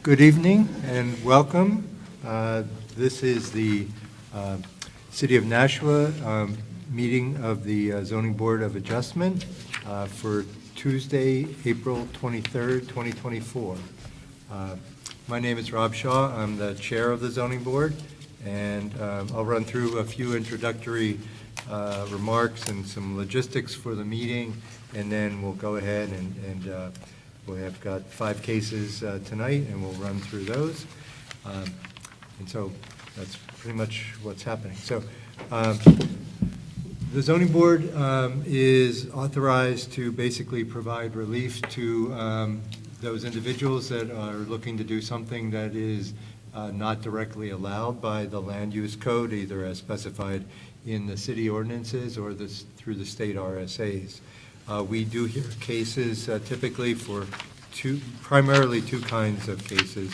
Good evening and welcome. This is the City of Nashua meeting of the Zoning Board of Adjustment for Tuesday, April 23rd, 2024. My name is Rob Shaw. I'm the chair of the Zoning Board, and I'll run through a few introductory remarks and some logistics for the meeting, and then we'll go ahead and we have got 5 cases tonight, and we'll run through those. And so that's pretty much what's happening. So the Zoning Board is authorized to basically provide relief to those individuals that are looking to do something that is not directly allowed by the land use code, either as specified in the city ordinances or through the state RSAs. We do hear cases typically for primarily two kinds of cases.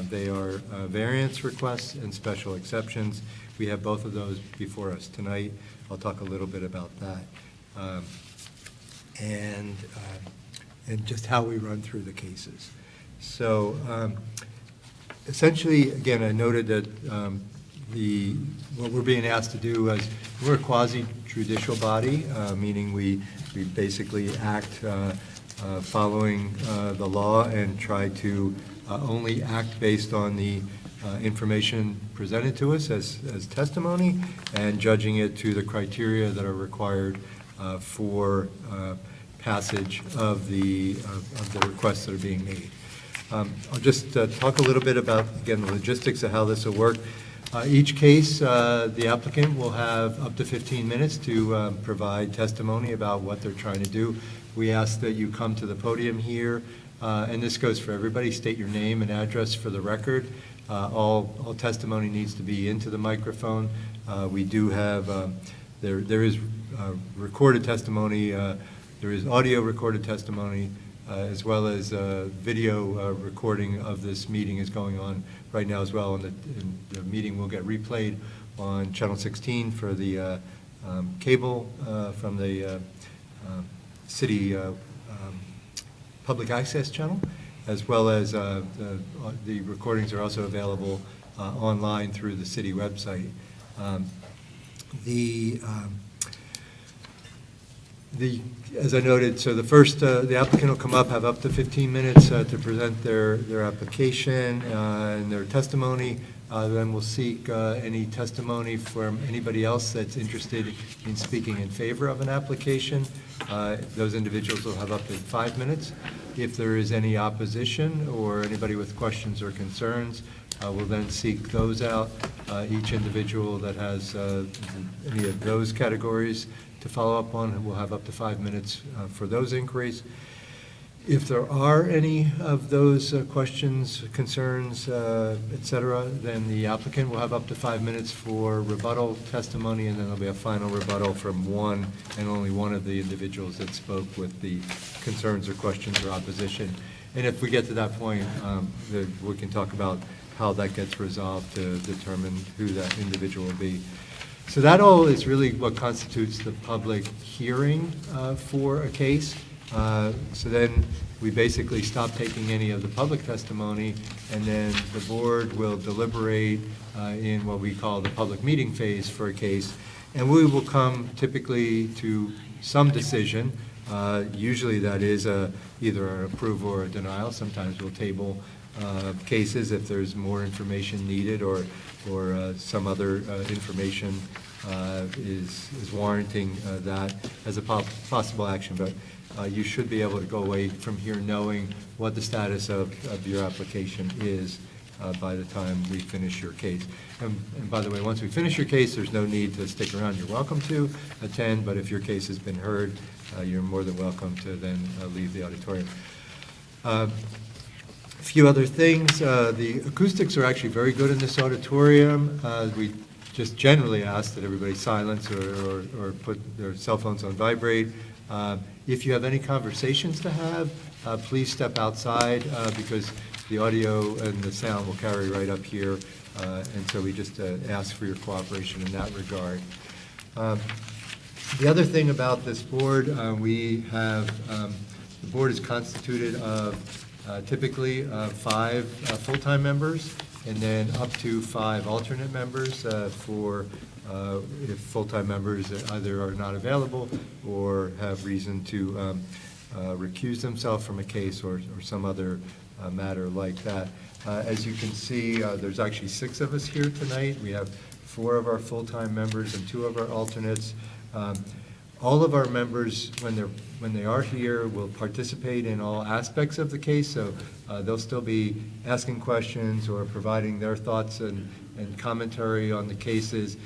They are variance requests and special exceptions. We have both of those before us tonight. I'll talk a little bit about that and just how we run through the cases. So essentially, again, I noted that what we're being asked to do is we're a quasi-judicial body, meaning we basically act following the law and try to only act based on the information presented to us as testimony and judging it to the criteria that are required for passage of the requests that are being made. I'll just talk a little bit about, again, the logistics of how this will work. Each case, the applicant will have up to 15 minutes to provide testimony about what they're trying to do. We ask that you come to the podium here, and this goes for everybody. State your name and address for the record. All testimony needs to be into the microphone. We do have, there is recorded testimony, there is audio recorded testimony, as well as video recording of this meeting is going on right now as well, and the meeting will get replayed on Channel 16 for the cable from the city public access channel, as well as the recordings are also available online through the city website. As I noted, so the applicant will come up, have up to 15 minutes to present their application and their testimony. Then we'll seek any testimony from anybody else that's interested in speaking in favor of an application. Those individuals will have up to 5 minutes. If there is any opposition or anybody with questions or concerns, we'll then seek those out. Each individual that has any of those categories to follow up on will have up to 5 minutes for those inquiries. If there are any of those questions, concerns, et cetera, then the applicant will have up to 5 minutes for rebuttal testimony, and then there'll be a final rebuttal from one and only one of the individuals that spoke with the concerns or questions or opposition. And if we get to that point, we can talk about how that gets resolved to determine who that individual will be. So that all is really what constitutes the public hearing for a case. So then we basically stop taking any of the public testimony, and then the board will deliberate in what we call the public meeting phase for a case, and we will come typically to some decision. Usually that is either an approval or a denial. Sometimes we'll table cases if there's more information needed or some other information is warranting that as a possible action. But you should be able to go away from here knowing what the status of your application is by the time we finish your case. And by the way, once we finish your case, there's no need to stick around. You're welcome to attend, but if your case has been heard, you're more than welcome to then leave the auditorium. A few other things. The acoustics are actually very good in this auditorium. We just generally ask that everybody silence or put their cell phones on vibrate. If you have any conversations to have, please step outside because the audio and the sound will carry right up here, and so we just ask for your cooperation in that regard. The other thing about this board, the board is constituted of typically 5 full-time members, and then up to 5 alternate members for if full-time members either are not available or have reason to recuse themselves from a case or some other matter like that. As you can see, there's actually 6 of us here tonight. We have 4 of our full-time members and 2 of our alternates. All of our members, when they are here, will participate in all aspects of the case, so they'll still be asking questions or providing their thoughts and commentary on the cases,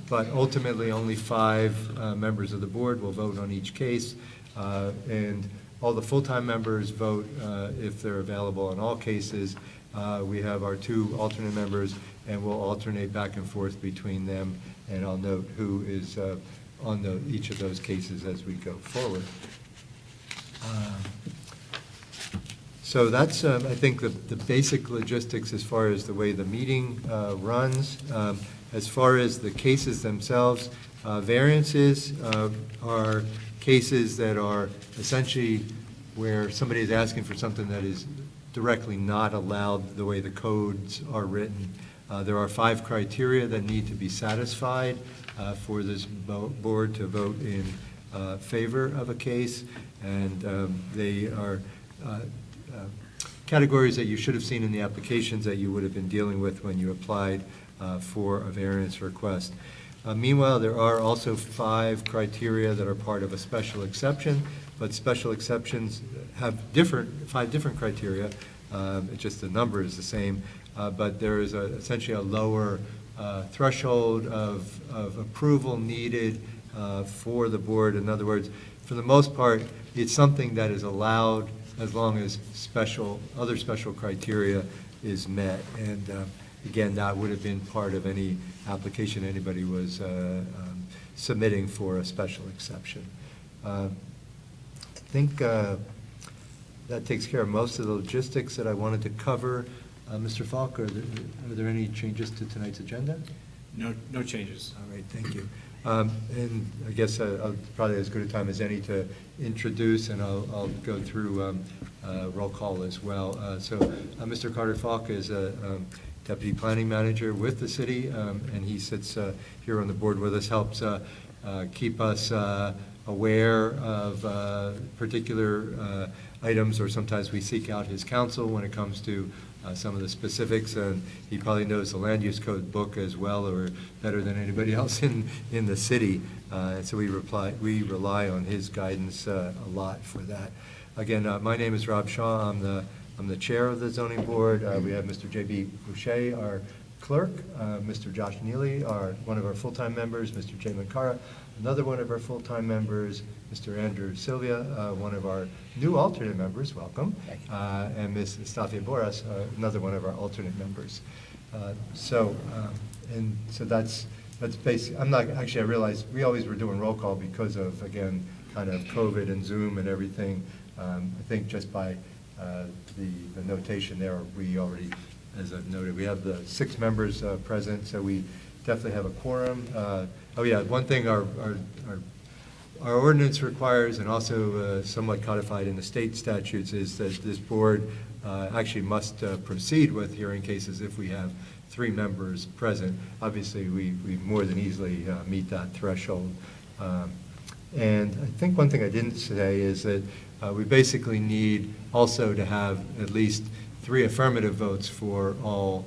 but ultimately only 5 members of the board will vote on each case, and all the full-time members vote if they're available on all cases. We have our 2 alternate members, and we'll alternate back and forth between them, and I'll note who is on each of those cases as we go forward. So that's, I think, the basic logistics as far as the way the meeting runs. As far as the cases themselves, variances are cases that are essentially where somebody is asking for something that is directly not allowed the way the codes are written. There are 5 criteria that need to be satisfied for this board to vote in favor of a case, and they are categories that you should have seen in the applications that you would have been dealing with when you applied for a variance request. Meanwhile, there are also 5 criteria that are part of a special exception, but special exceptions have 5 different criteria. Just the number is the same, but there is essentially a lower threshold of approval needed for the board. In other words, for the most part, it's something that is allowed as long as other special criteria is met. And again, that would have been part of any application anybody was submitting for a special exception. I think that takes care of most of the logistics that I wanted to cover. Mr. Falk, are there any changes to tonight's agenda? No changes. All right, thank you. And I guess probably as good a time as any to introduce, and I'll go through roll call as well. So Mr. Carter Falk is a Deputy Planning Manager with the city, and he sits here on the board with us, helps keep us aware of particular items, or sometimes we seek out his counsel when it comes to some of the specifics, and he probably knows the land use code book as well, or better than anybody else in the city. So we rely on his guidance a lot for that. Again, my name is Rob Shaw. I'm the chair of the zoning board. We have Mr. J.B. Boucher, our clerk, Mr. Josh Neely, one of our full-time members, Mr. Jay Mankara, another one of our full-time members, Mr. Andrew Sylvia, one of our new alternate members, welcome, and Ms. Estafia Boras, another one of our alternate members. So that's basic. I realize we always were doing roll call because of, again, kind of COVID and Zoom and everything. I think just by the notation there, we already, as I've noted, we have the 6 members present, so we definitely have a quorum. Oh yeah, one thing our ordinance requires, and also somewhat codified in the state statutes, is that this board actually must proceed with hearing cases if we have 3 members present. Obviously, we more than easily meet that threshold. And I think one thing I didn't say is that we basically need also to have at least 3 affirmative votes for all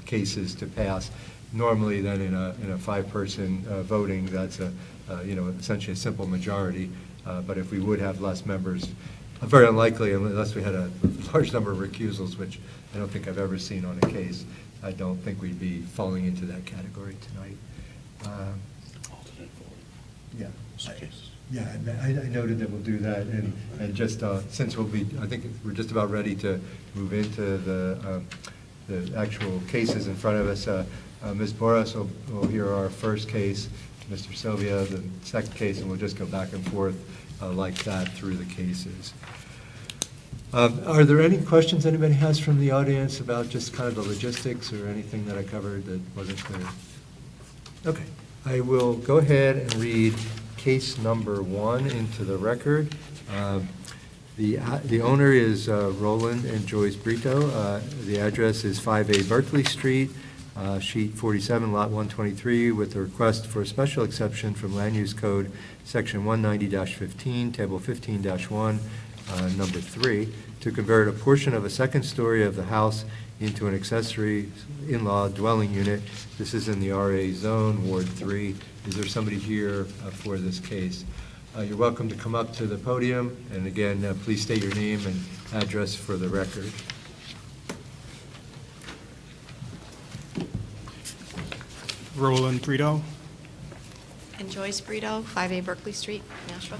cases to pass. Normally, then in a 5-person voting, that's essentially a simple majority. But if we would have less members, very unlikely, unless we had a large number of recusals, which I don't think I've ever seen on a case, I don't think we'd be falling into that category tonight. Alternate vote. Yeah. Yeah, I noted that we'll do that, and just since I think we're just about ready to move into the actual cases in front of us. Ms. Boras will hear our first case, Mr. Sylvia the second case, and we'll just go back and forth like that through the cases. Are there any questions anybody has from the audience about just kind of the logistics or anything that I covered that wasn't clear? Okay, I will go ahead and read case number 1 into the record. The owner is Roland and Joyce Brito. The address is 5A Berkeley Street, sheet 47, lot 123, with a request for a special exception from Land Use Code, section 190-15, table 15-1, number 3, to convert a portion of a second story of the house into an accessory in-law dwelling unit. This is in the RA zone, Ward 3. Is there somebody here for this case? You're welcome to come up to the podium, and again, please state your name and address for the record. Roland Brito. And Joyce Brito, 5A Berkeley Street, Nashville.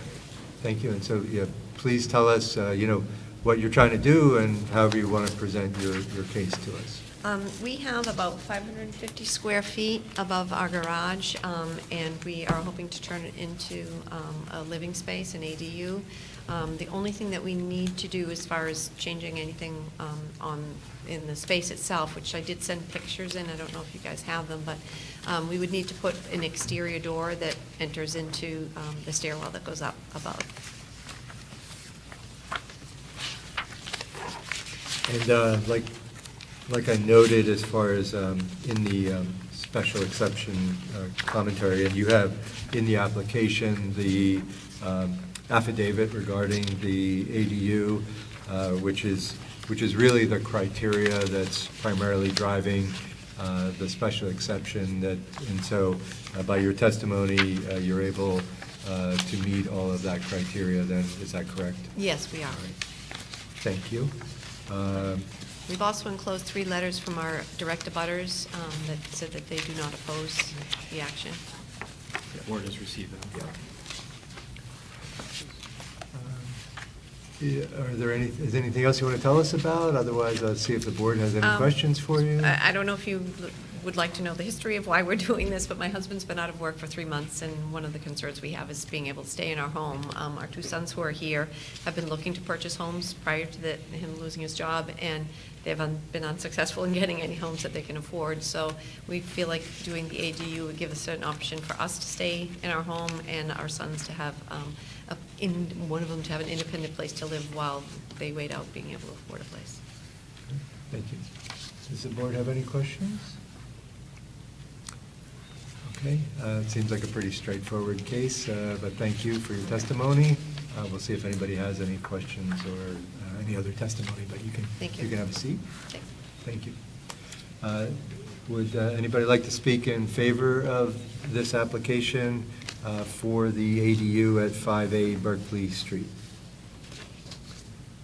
Thank you. And so, yeah, please tell us, what you're trying to do and however you want to present your case to us. We have about 550 square feet above our garage, and we are hoping to turn it into a living space, an ADU. The only thing that we need to do as far as changing anything in the space itself, which I did send pictures in, I don't know if you guys have them, but we would need to put an exterior door that enters into the stairwell that goes up above. And like I noted, as far as in the special exception commentary, and you have in the application the affidavit regarding the ADU, which is really the criteria that's primarily driving the special exception. And so by your testimony, you're able to meet all of that criteria. Then is that correct? Yes, we are. All right. Thank you. We've also enclosed 3 letters from our direct abutters that said that they do not oppose the action. The board has received them. Is there anything else you want to tell us about? Otherwise, let's see if the board has any questions for you. I don't know if you would like to know the history of why we're doing this, but my husband's been out of work for 3 months, and one of the concerns we have is being able to stay in our home. Our 2 sons who are here have been looking to purchase homes prior to him losing his job, and they've been unsuccessful in getting any homes that they can afford. So we feel like doing the ADU would give us an option for us to stay in our home and our sons to have, one of them to have an independent place to live while they wait out being able to afford a place. Thank you. Does the board have any questions? Okay, it seems like a pretty straightforward case, but thank you for your testimony. We'll see if anybody has any questions or any other testimony, but you can have a seat. Thank you. Would anybody like to speak in favor of this application for the ADU at 5A Berkeley Street?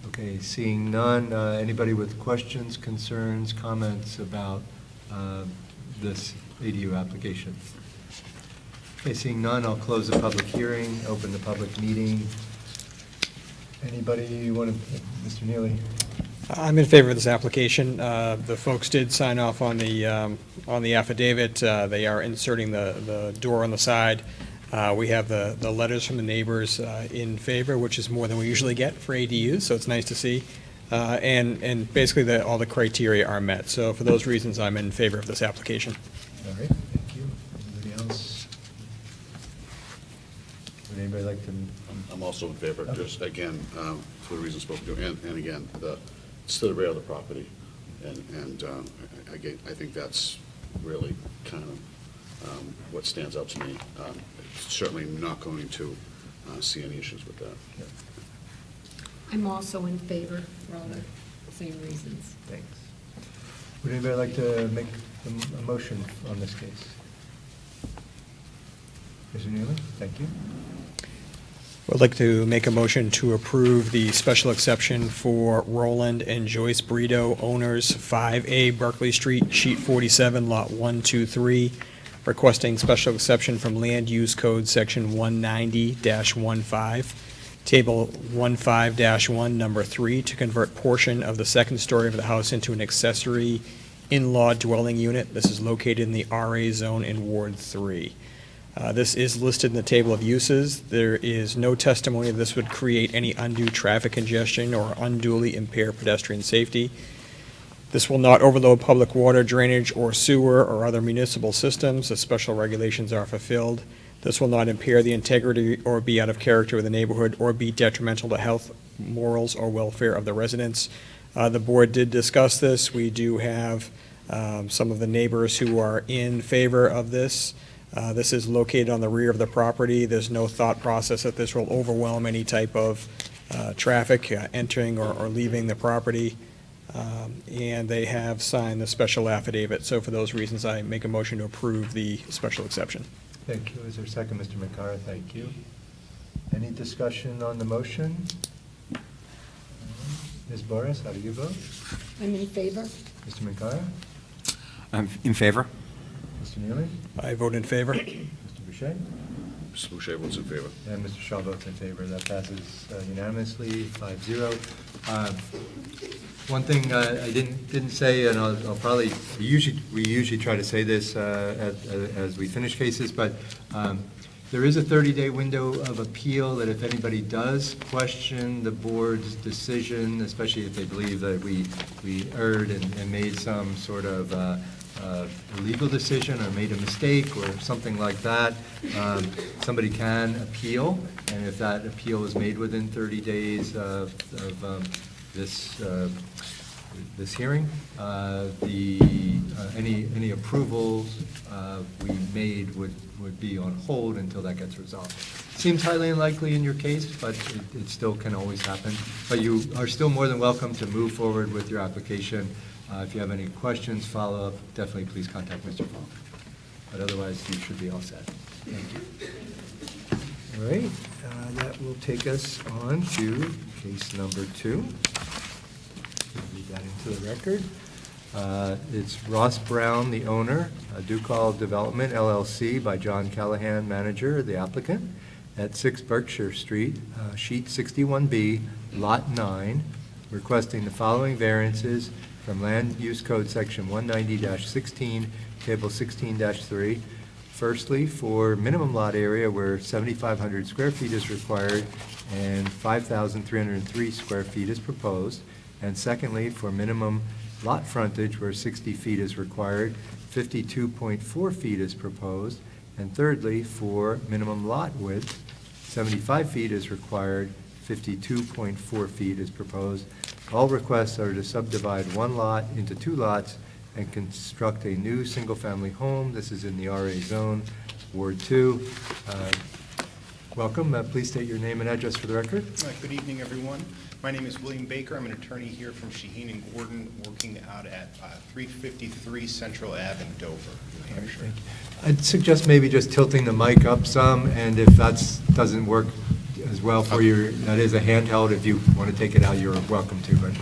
Okay, seeing none, anybody with questions, concerns, comments about this ADU application? Okay, seeing none, I'll close the public hearing, open the public meeting. Anybody want to, Mr. Neely? I'm in favor of this application. The folks did sign off on the affidavit. They are inserting the door on the side. We have the letters from the neighbors in favor, which is more than we usually get for ADUs, so it's nice to see. And basically, all the criteria are met. So for those reasons, I'm in favor of this application. All right, thank you. Anybody else? Would anybody like to? I'm also in favor, Okay. just again, for the reasons spoken to, and again, it's to the rear of the property, and again, I think that's really kind of what stands out to me. Certainly not going to see any issues with that. Yeah. I'm also in favor for all the same reasons. Thanks. Would anybody like to make a motion on this case? Mr. Neely, thank you. I'd like to make a motion to approve the special exception for Roland and Joyce Brito, owners, 5A Berkeley Street, sheet 47, lot 123, requesting special exception from Land Use Code, section 190-15, table 15-1, number 3, to convert portion of the second story of the house into an accessory in-law dwelling unit. This is located in the RA zone in Ward 3. This is listed in the table of uses. There is no testimony that this would create any undue traffic congestion or unduly impair pedestrian safety. This will not overload public water, drainage, or sewer or other municipal systems. The special regulations are fulfilled. This will not impair the integrity or be out of character with the neighborhood or be detrimental to health, morals, or welfare of the residents. The board did discuss this. We do have some of the neighbors who are in favor of this. This is located on the rear of the property. There's no thought process that this will overwhelm any type of traffic entering or leaving the property. And they have signed the special affidavit. So for those reasons, I make a motion to approve the special exception. Thank you. Is there a second, Mr. Minkara? Thank you. Any discussion on the motion? Ms. Boris, how do you vote? I'm in favor. Mr. Minkara? I'm in favor. Mr. Neely? I vote in favor. Mr. Boucher? Mr. Boucher votes in favor. And Mr. Shaw votes in favor. That passes unanimously, 5-0. One thing I didn't say, and I'll probably, we usually try to say this as we finish cases, but there is a 30-day window of appeal that if anybody does question the board's decision, especially if they believe that we erred and made some sort of illegal decision or made a mistake or something like that, somebody can appeal, and if that appeal is made within 30 days of this hearing, any approvals we made would be on hold until that gets resolved. Seems highly unlikely in your case, but it still can always happen. But you are still more than welcome to move forward with your application. If you have any questions, follow-up, definitely please contact Mr. Falk. But otherwise, you should be all set. Thank you. All right, that will take us on to case number 2. Read that into the record. It's Ross Brown, the owner, Ducal Development LLC by John Callahan, manager, the applicant, at 6 Berkshire Street, sheet 61B, lot 9, requesting the following variances from Land Use Code Section 190-16, Table 16-3. Firstly, for minimum lot area where 7,500 square feet is required and 5,303 square feet is proposed. And secondly, for minimum lot frontage where 60 feet is required, 52.4 feet is proposed. And thirdly, for minimum lot width, 75 feet is required, 52.4 feet is proposed. All requests are to subdivide one lot into 2 lots and construct a new single-family home. This is in the RA zone, Ward 2. Welcome. Please state your name and address for the record. Good evening, everyone. My name is William Baker. I'm an attorney here from Shaheen and Gordon, working out at 353 Central Ave in Dover, New Hampshire. Thank you. I'd suggest maybe just tilting the mic up some, and if that doesn't work as well for you, that is a handheld. If you want to take it out, you're welcome to, but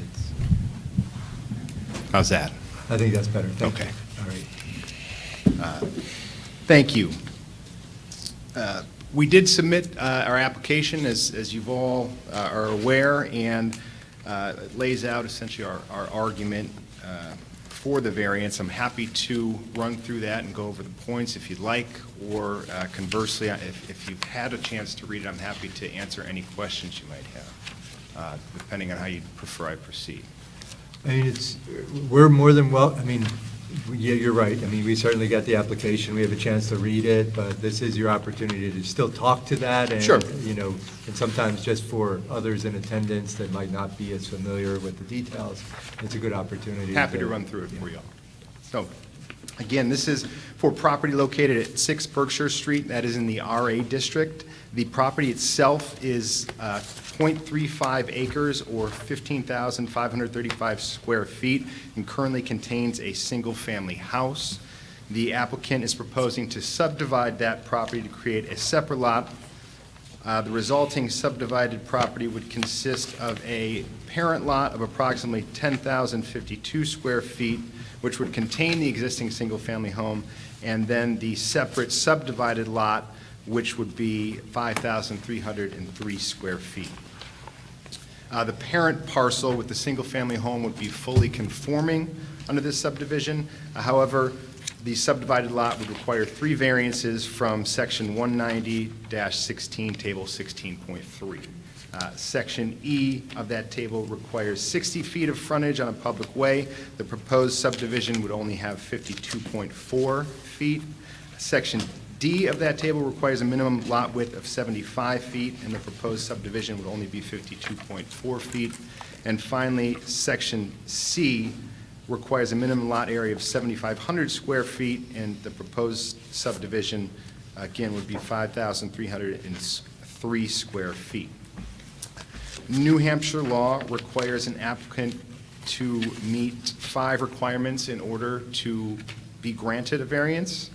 it's... How's that? I think that's better. Thank you. Okay. All right. Thank you. We did submit our application, as you've all are aware, and it lays out essentially our argument for the variance. I'm happy to run through that and go over the points if you'd like, or conversely, if you've had a chance to read it, I'm happy to answer any questions you might have, depending on how you prefer I proceed. I mean, we're more than well, I mean, yeah, you're right. I mean, we certainly got the application. We have a chance to read it, but this is your opportunity to still talk to that. And, sure. You know, and sometimes just for others in attendance that might not be as familiar with the details, it's a good opportunity. Happy to run through it for you all. So, again, this is for property located at 6 Berkshire Street. That is in the RA district. The property itself is 0.35 acres or 15,535 square feet and currently contains a single-family house. The applicant is proposing to subdivide that property to create a separate lot. The resulting subdivided property would consist of a parent lot of approximately 10,052 square feet, which would contain the existing single-family home, and then the separate subdivided lot, which would be 5,303 square feet. The parent parcel with the single-family home would be fully conforming under this subdivision. However, the subdivided lot would require 3 variances from Section 190-16, Table 16.3. Section E of that table requires 60 feet of frontage on a public way. The proposed subdivision would only have 52.4 feet. Section D of that table requires a minimum lot width of 75 feet, and the proposed subdivision would only be 52.4 feet. And finally, Section C requires a minimum lot area of 7,500 square feet, and the proposed subdivision, again, would be 5,303 square feet. New Hampshire law requires an applicant to meet 5 requirements in order to be granted a variance.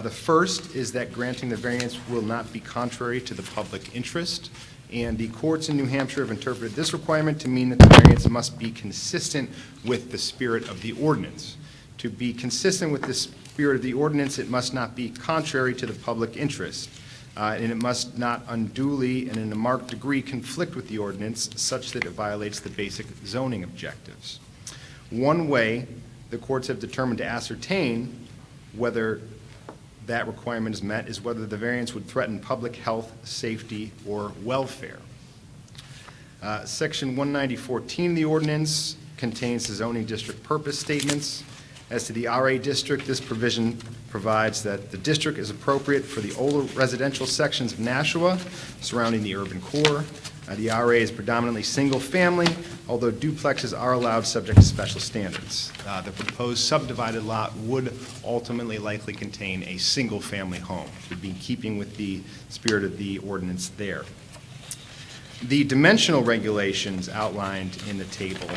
The first is that granting the variance will not be contrary to the public interest, and the courts in New Hampshire have interpreted this requirement to mean that the variance must be consistent with the spirit of the ordinance. To be consistent with the spirit of the ordinance, it must not be contrary to the public interest, and it must not unduly and in a marked degree conflict with the ordinance such that it violates the basic zoning objectives. One way the courts have determined to ascertain whether that requirement is met is whether the variance would threaten public health, safety, or welfare. Section 190.14 of the ordinance contains the zoning district purpose statements. As to the RA district, this provision provides that the district is appropriate for the older residential sections of Nashua surrounding the urban core. The RA is predominantly single-family, although duplexes are allowed subject to special standards. The proposed subdivided lot would ultimately likely contain a single-family home. It would be in keeping with the spirit of the ordinance there. The dimensional regulations outlined in the table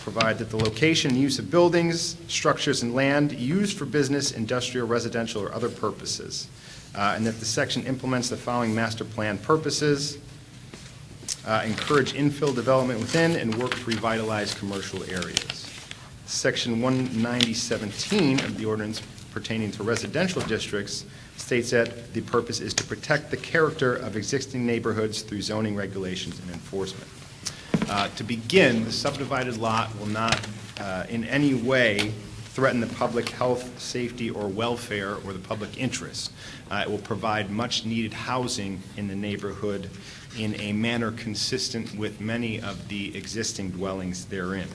provide that the location and use of buildings, structures, and land used for business, industrial, residential, or other purposes, and that the section implements the following master plan purposes: encourage infill development within and work to revitalize commercial areas. Section 190.17 of the ordinance pertaining to residential districts states that the purpose is to protect the character of existing neighborhoods through zoning regulations and enforcement. To begin, the subdivided lot will not in any way threaten the public health, safety, or welfare or the public interest. It will provide much-needed housing in the neighborhood in a manner consistent with many of the existing dwellings therein.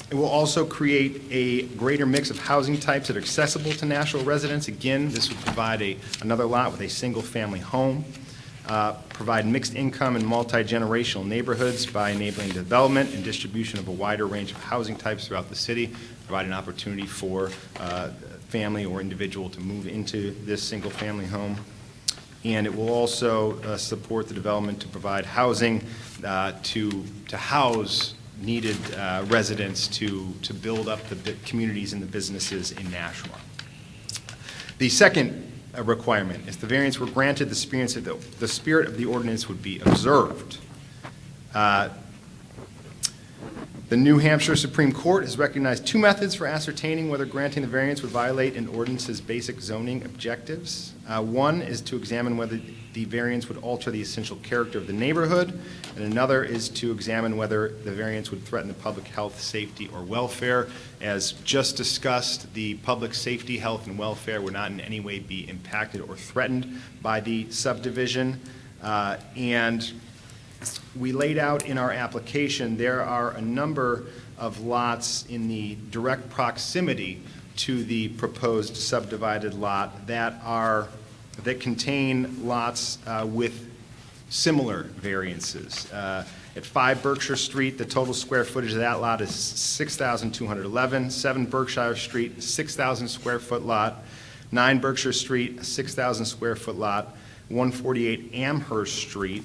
It will also create a greater mix of housing types that are accessible to Nashua residents. Again, this would provide another lot with a single-family home, provide mixed income and multi-generational neighborhoods by enabling development and distribution of a wider range of housing types throughout the city, provide an opportunity for family or individual to move into this single-family home. And it will also support the development to provide housing to house needed residents to build up the communities and the businesses in Nashua. The second requirement is the variance were granted, the spirit of the ordinance would be observed. The New Hampshire Supreme Court has recognized 2 methods for ascertaining whether granting the variance would violate an ordinance's basic zoning objectives. One is to examine whether the variance would alter the essential character of the neighborhood, and another is to examine whether the variance would threaten the public health, safety, or welfare. As just discussed, the public safety, health, and welfare would not in any way be impacted or threatened by the subdivision. And we laid out in our application, there are a number of lots in the direct proximity to the proposed subdivided lot that contain lots with similar variances. At 5 Berkshire Street, the total square footage of that lot is 6,211. 7 Berkshire Street, 6,000 square foot lot. 9 Berkshire Street, 6,000 square foot lot. 148 Amherst Street,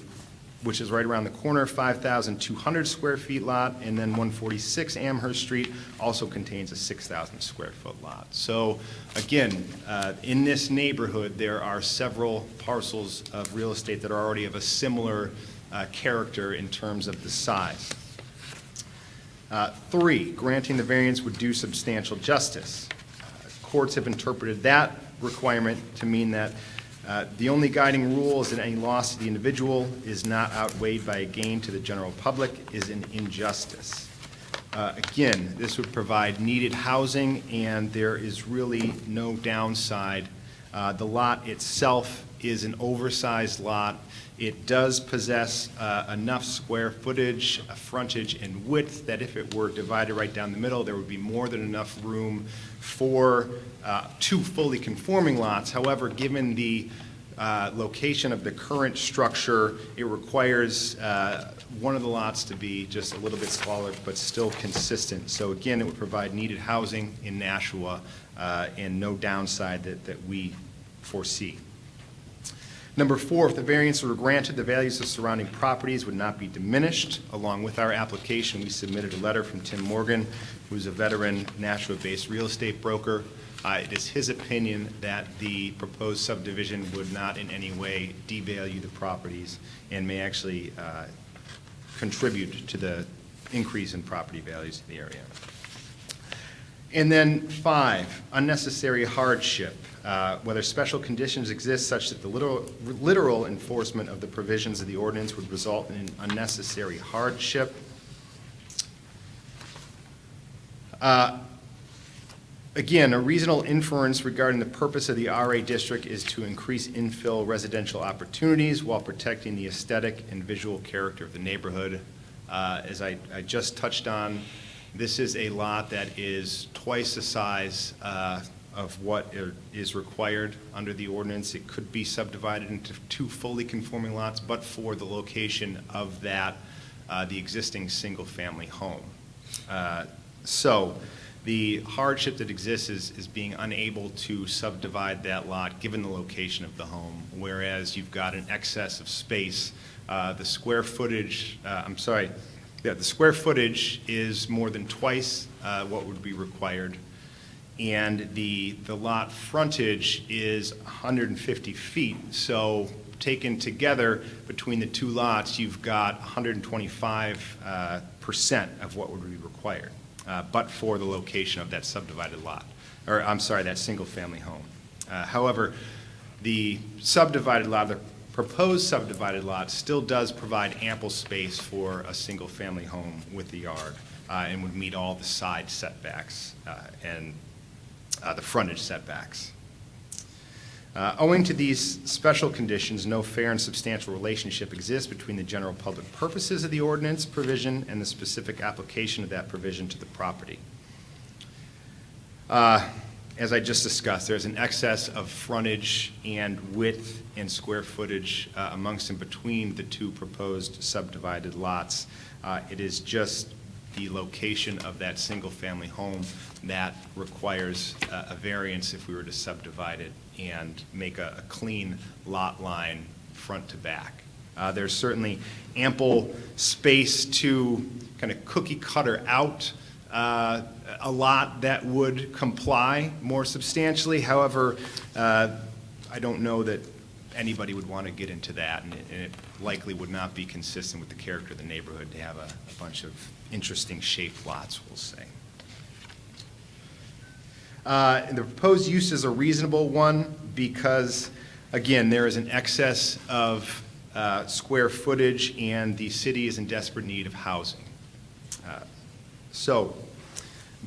which is right around the corner, 5,200 square feet lot, and then 146 Amherst Street also contains a 6,000 square foot lot. So again, in this neighborhood, there are several parcels of real estate that are already of a similar character in terms of the size. 3, granting the variance would do substantial justice. Courts have interpreted that requirement to mean that the only guiding rule is that any loss to the individual is not outweighed by a gain to the general public is an injustice. Again, this would provide needed housing, and there is really no downside. The lot itself is an oversized lot. It does possess enough square footage, frontage, and width that if it were divided right down the middle, there would be more than enough room for two fully conforming lots. However, given the location of the current structure, it requires one of the lots to be just a little bit smaller, but still consistent. So again, it would provide needed housing in Nashua and no downside that we foresee. Number 4, if the variance were granted, the values of surrounding properties would not be diminished. Along with our application, we submitted a letter from Tim Morgan, who's a veteran Nashua-based real estate broker. It is his opinion that the proposed subdivision would not in any way devalue the properties and may actually contribute to the increase in property values in the area. And then 5, unnecessary hardship. Whether special conditions exist such that the literal enforcement of the provisions of the ordinance would result in unnecessary hardship. Again, a reasonable inference regarding the purpose of the RA district is to increase infill residential opportunities while protecting the aesthetic and visual character of the neighborhood. As I just touched on, this is a lot that is twice the size of what is required under the ordinance. It could be subdivided into 2 fully conforming lots, but for the location of that, the existing single-family home. So the hardship that exists is being unable to subdivide that lot given the location of the home, whereas you've got an excess of space. The square footage, the square footage is more than twice what would be required, and the lot frontage is 150 feet. So taken together between the 2 lots, you've got 125% of what would be required, but for the location of that subdivided lot, or I'm sorry, that single-family home. However, the subdivided lot, the proposed subdivided lot, still does provide ample space for a single-family home with the yard and would meet all the side setbacks and the frontage setbacks. Owing to these special conditions, no fair and substantial relationship exists between the general public purposes of the ordinance provision and the specific application of that provision to the property. As I just discussed, there's an excess of frontage and width and square footage amongst and between the 2 proposed subdivided lots. It is just the location of that single-family home that requires a variance if we were to subdivide it and make a clean lot line front to back. There's certainly ample space to kind of cookie cutter out a lot that would comply more substantially. However, I don't know that anybody would want to get into that, and it likely would not be consistent with the character of the neighborhood to have a bunch of interesting shaped lots, we'll say. And the proposed use is a reasonable one because, again, there is an excess of square footage and the city is in desperate need of housing. So,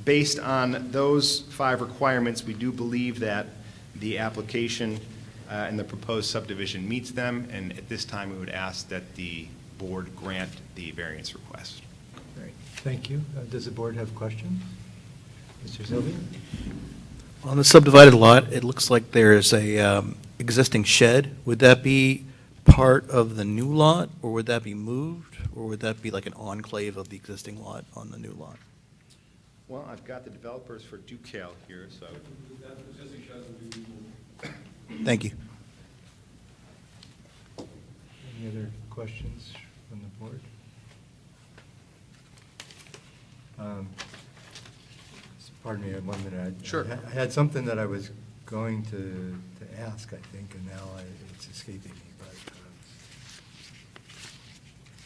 based on those 5 requirements, we do believe that the application and the proposed subdivision meets them, and at this time we would ask that the board grant the variance request. Great, thank you. Does the board have questions? Mr. Sylvia? On the subdivided lot, it looks like there's a existing shed. Would that be part of the new lot, or would that be moved, or would that be like an enclave of the existing lot on the new lot? Well, I've got the developers for DuCal here, so. Thank you. Any other questions from the board? Pardon me, 1 minute. Sure. I had something that I was going to ask, I think, and now it's escaping me. But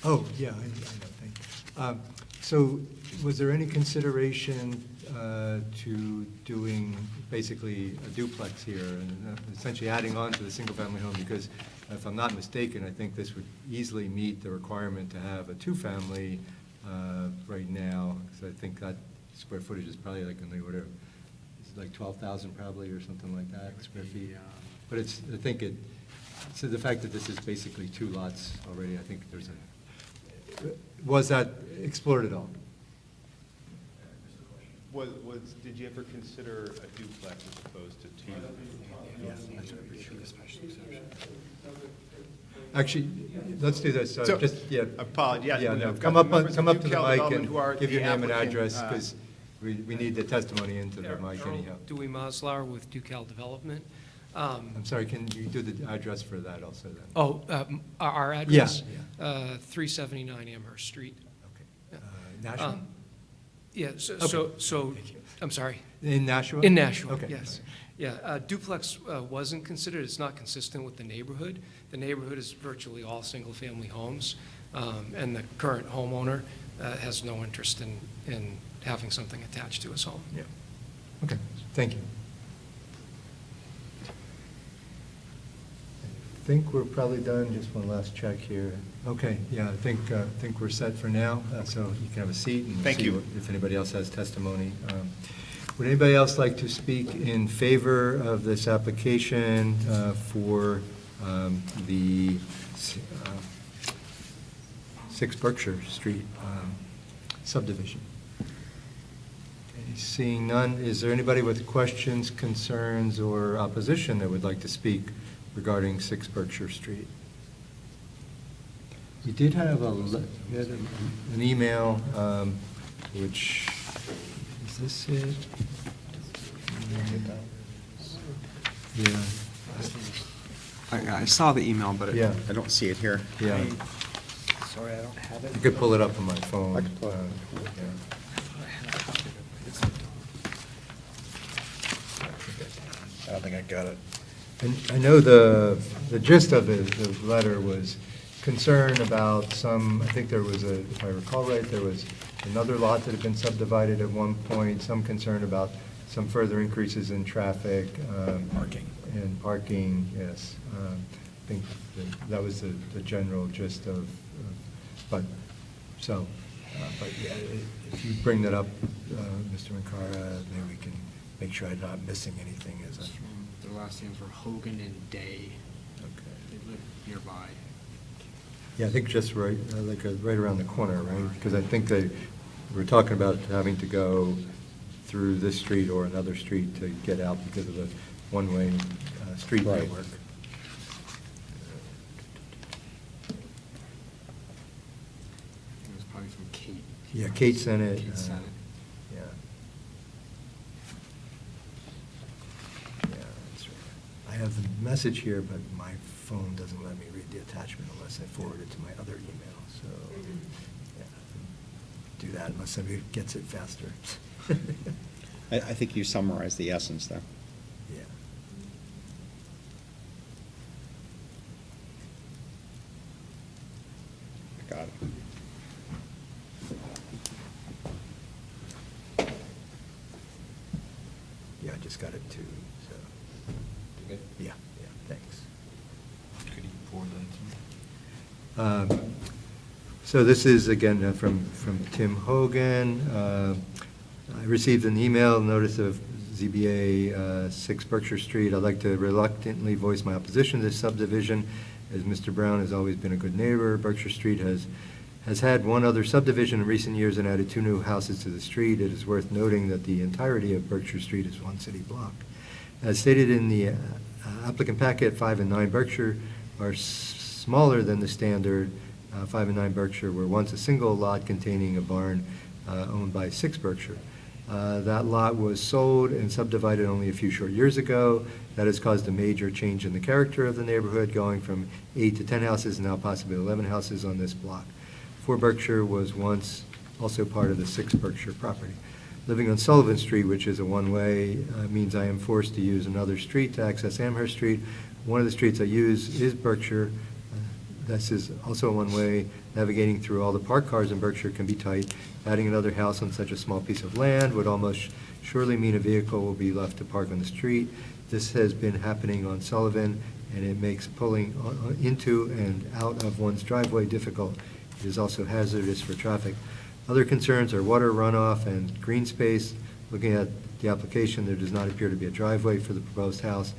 oh, yeah, I know, thank you. So was there any consideration to doing basically a duplex here, and essentially adding on to the single-family home? Because if I'm not mistaken, I think this would easily meet the requirement to have a 2-family right now, because I think that square footage is probably like in the order, it's like 12,000 probably, or something like that, square feet. But it's, I think it, So the fact that this is basically two lots already, I think there's was that explored at all? Did you ever consider a duplex as opposed to two? Actually, let's do this, So, just, yeah. apologize. Yeah, no, We've come got up, the members come of up to the Ducal mic Development who are and give the your name and applicant, address, because we need the testimony into the mic anyhow. Dewey Maslauer with Ducal Development. I'm sorry, can you do the address for that also then? Oh, our address? Yeah, 379 Amherst Street. Okay. Nashua? Yeah, Okay. so, Thank you. I'm sorry. In Nashua? In Nashua, Okay. yes. Yeah, duplex wasn't considered, it's not consistent with the neighborhood. The neighborhood is virtually all single-family homes, and the current homeowner has no interest in having something attached to his home. Yeah. Okay, thank you. I think we're probably done, just one last check here. Okay, yeah, I think we're set for now, so you can have a seat and Thank see you. if anybody else has testimony. Would anybody else like to speak in favor of this application for the 6 Berkshire Street subdivision? Okay, seeing none, is there anybody with questions, concerns, or opposition that would like to speak regarding 6 Berkshire Street? We did have an email, which, is this it? Yeah, I saw the email, but Yeah. I don't see it here. yeah. Sorry, I don't have it. I could pull it up on my phone. I could pull it. Yeah. I don't think I got it. And I know the gist of the letter was concern about some, I think there was if I recall right, there was another lot that had been subdivided at one point, some concern about some further increases in traffic. Parking. And parking, yes. I think that was the general gist of, but yeah, if you bring that up, Mr. Mancara, maybe we can make sure I'm not missing anything as a. Their last names were Hogan and Day. Okay. They live nearby. Yeah, I think just right, right around the corner, right? Because I think they were talking about having to go through this street or another street to get out because of the one-way street Right. network. It was probably from Kate. Yeah, Kate sent it. Kate sent it. Yeah. Yeah, that's right. I have the message here, but my phone doesn't let me read the attachment unless I forward it to my other email, so, yeah, do that unless somebody gets it faster. I think you summarized the essence there. Yeah. I got it. Yeah, I just got it too, so. Yeah, thanks. Could you forward that to me? So this is, again, from Tim Hogan. I received an email notice of ZBA 6 Berkshire Street. I'd like to reluctantly voice my opposition to this subdivision, as Mr. Brown has always been a good neighbor. Berkshire Street has had one other subdivision in recent years and added 2 new houses to the street. It is worth noting that the entirety of Berkshire Street is one city block. As stated in the applicant packet, 5 and 9 Berkshire are smaller than the standard 5 and 9 Berkshire were once a single lot containing a barn owned by 6 Berkshire. That lot was sold and subdivided only a few short years ago. That has caused a major change in the character of the neighborhood, going from 8 to 10 houses and now possibly 11 houses on this block. 4 Berkshire was once also part of the 6 Berkshire property. Living on Sullivan Street, which is a one-way, means I am forced to use another street to access Amherst Street. One of the streets I use is Berkshire. This is also a one-way. Navigating through all the parked cars in Berkshire can be tight. Adding another house on such a small piece of land would almost surely mean a vehicle will be left to park on the street. This has been happening on Sullivan, and it makes pulling into and out of one's driveway difficult. It is also hazardous for traffic. Other concerns are water runoff and green space. Looking at the application, there does not appear to be a driveway for the proposed house.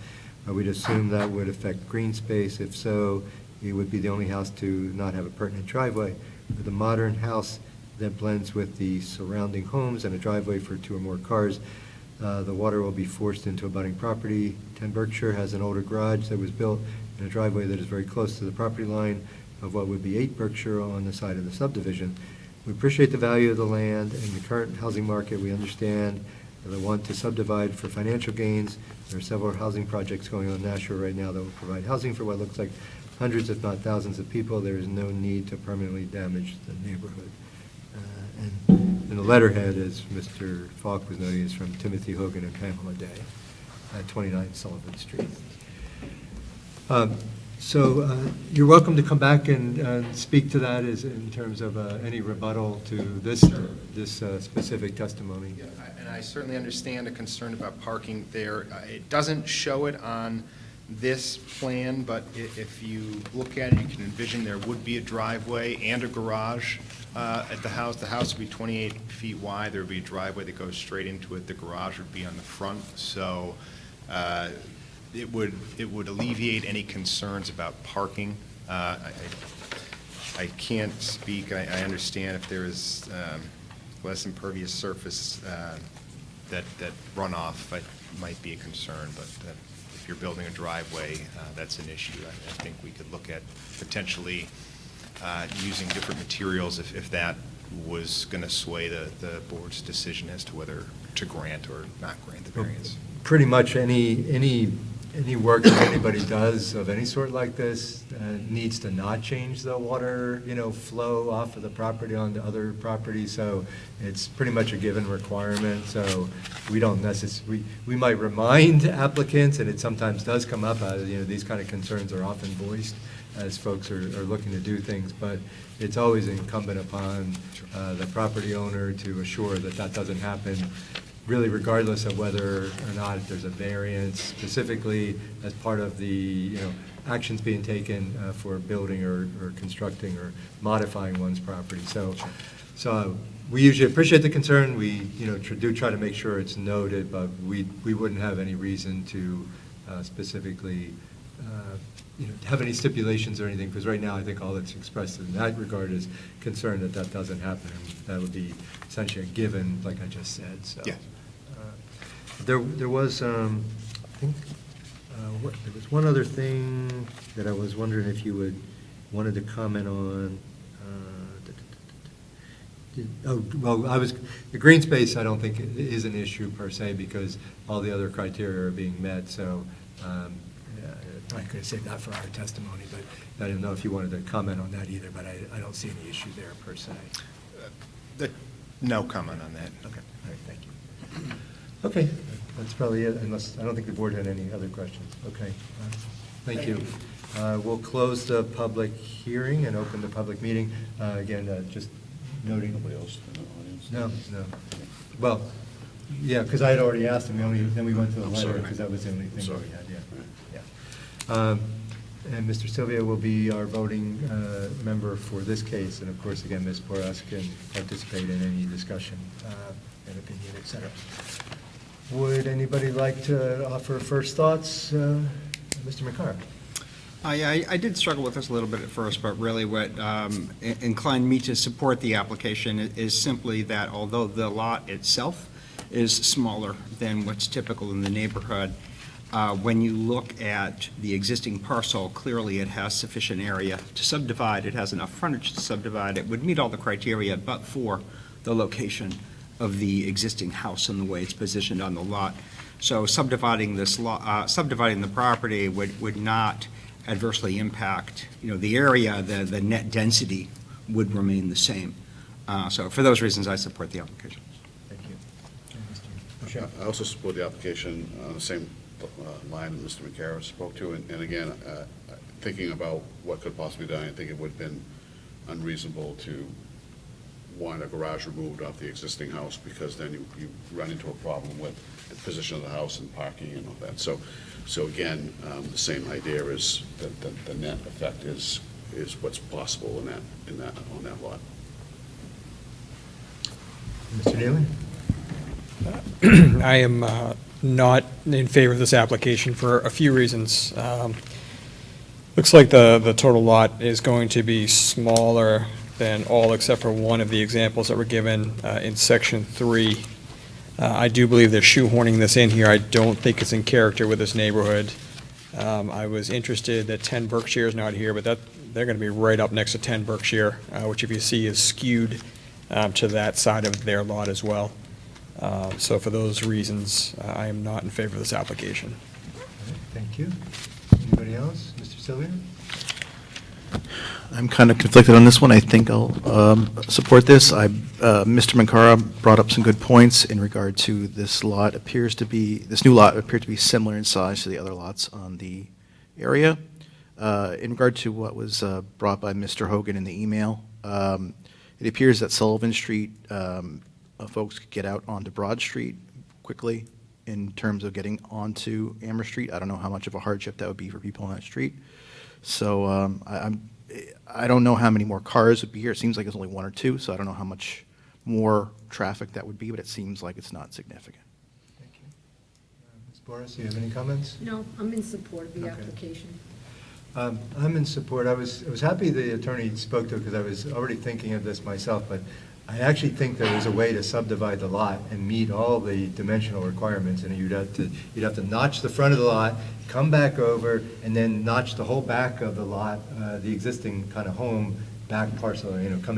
We'd assume that would affect green space. If so, it would be the only house to not have a pertinent driveway. With a modern house that blends with the surrounding homes and a driveway for 2 or more cars, the water will be forced into abutting property. 10 Berkshire has an older garage that was built in a driveway that is very close to the property line of what would be 8 Berkshire on the side of the subdivision. We appreciate the value of the land and the current housing market. We understand the want to subdivide for financial gains. There are several housing projects going on in Nashua right now that will provide housing for what looks like hundreds, if not thousands of people. There is no need to permanently damage the neighborhood. And the letterhead, as Mr. Falk was noting, is from Timothy Hogan and Pamela Day at 29 Sullivan Street. So you're welcome to come back and speak to that as in terms of any rebuttal to this specific testimony. Yeah, and I certainly understand a concern about parking there. It doesn't show it on this plan, but if you look at it, you can envision there would be a driveway and a garage at the house. The house would be 28 feet wide. There would be a driveway that goes straight into it. The garage would be on the front. So it would alleviate any concerns about parking. I can't speak. I understand if there is less impervious surface that runoff might be a concern, but if you're building a driveway, that's an issue. I think we could look at potentially using different materials if that was going to sway the board's decision as to whether to grant or not grant the variance. Pretty much any work that anybody does of any sort like this needs to not change the water, flow off of the property onto other properties. So it's pretty much a given requirement. So we don't necessarily, we might remind applicants, and it sometimes does come up, these kind of concerns are often voiced as folks are looking to do things, but it's always incumbent upon the property owner to assure that that doesn't happen, really regardless of whether or not there's a variance, specifically as part of the, actions being taken for building or constructing or modifying one's property. So we usually appreciate the concern. We, do try to make sure it's noted, but we wouldn't have any reason to specifically, have any stipulations or anything, because right now I think all that's expressed in that regard is concern that that doesn't happen. That would be essentially a given, like I just said. So. Yeah. There was, I think, there was one other thing that I was wondering if you wanted to comment on. The green space I don't think is an issue per se because all the other criteria are being met, so probably could have saved that for our testimony, but I didn't know if you wanted to comment on that either, but I don't see any issue there per se. No comment on that. Okay, all right, thank you. Okay, that's probably it, unless, I don't think the board had any other questions. Okay, thank you. We'll close the public hearing and open the public meeting. Again, just noting. Nobody else in the audience? No. Well, yeah, because I had already asked him, then we went to the I'm letter, sorry. because that was the only thing Sorry. that we had, yeah. Right. Yeah. And Mr. Sylvia will be our voting member for this case, and of course, again, Ms. Porras can participate in any discussion and opinion, et cetera. Would anybody like to offer first thoughts? Mr. McCarr? I did struggle with this a little bit at first, but really what inclined me to support the application is simply that although the lot itself is smaller than what's typical in the neighborhood, when you look at the existing parcel, clearly it has sufficient area to subdivide. It has enough frontage to subdivide. It would meet all the criteria, but for the location of the existing house and the way it's positioned on the lot. So subdividing this lot, subdividing the property would not adversely impact, the area. The net density would remain the same. So for those reasons, I support the application. Thank you. And Mr. Boucher? I also support the application on the same line that Mr. McCarroll spoke to, and again, thinking about what could possibly be done, I think it would have been unreasonable to want a garage removed off the existing house, because then you run into a problem with the position of the house and parking and all that. So again, the same idea is that the net effect is what's possible on that lot. Mr. Nealon? I am not in favor of this application for a few reasons. Looks like the total lot is going to be smaller than all except for one of the examples that were given in Section 3. I do believe they're shoehorning this in here. I don't think it's in character with this neighborhood. I was interested that 10 Berkshire is not here, but they're going to be right up next to 10 Berkshire, which if you see is skewed to that side of their lot as well. So for those reasons, I am not in favor of this application. All right, thank you. Anybody else? Mr. Sylvia? I'm kind of conflicted on this one. I think I'll support this. Mr. Mankara brought up some good points in regard to this new lot appeared to be similar in size to the other lots on the area. In regard to what was brought by Mr. Hogan in the email, it appears that Sullivan Street, folks could get out onto Broad Street quickly in terms of getting onto Amherst Street. I don't know how much of a hardship that would be for people on that street. So I don't know how many more cars would be here. It seems like it's only one or two, so I don't know how much more traffic that would be, but it seems like it's not significant. Thank you. Ms. Boris, do you have any comments? No, I'm in support of the Okay. application. I'm in support. I was happy the attorney spoke to it because I was already thinking of this myself, but I actually think there is a way to subdivide the lot and meet all the dimensional requirements, and you'd have to notch the front of the lot, come back over, and then notch the whole back of the lot, the existing kind of home back parcel, come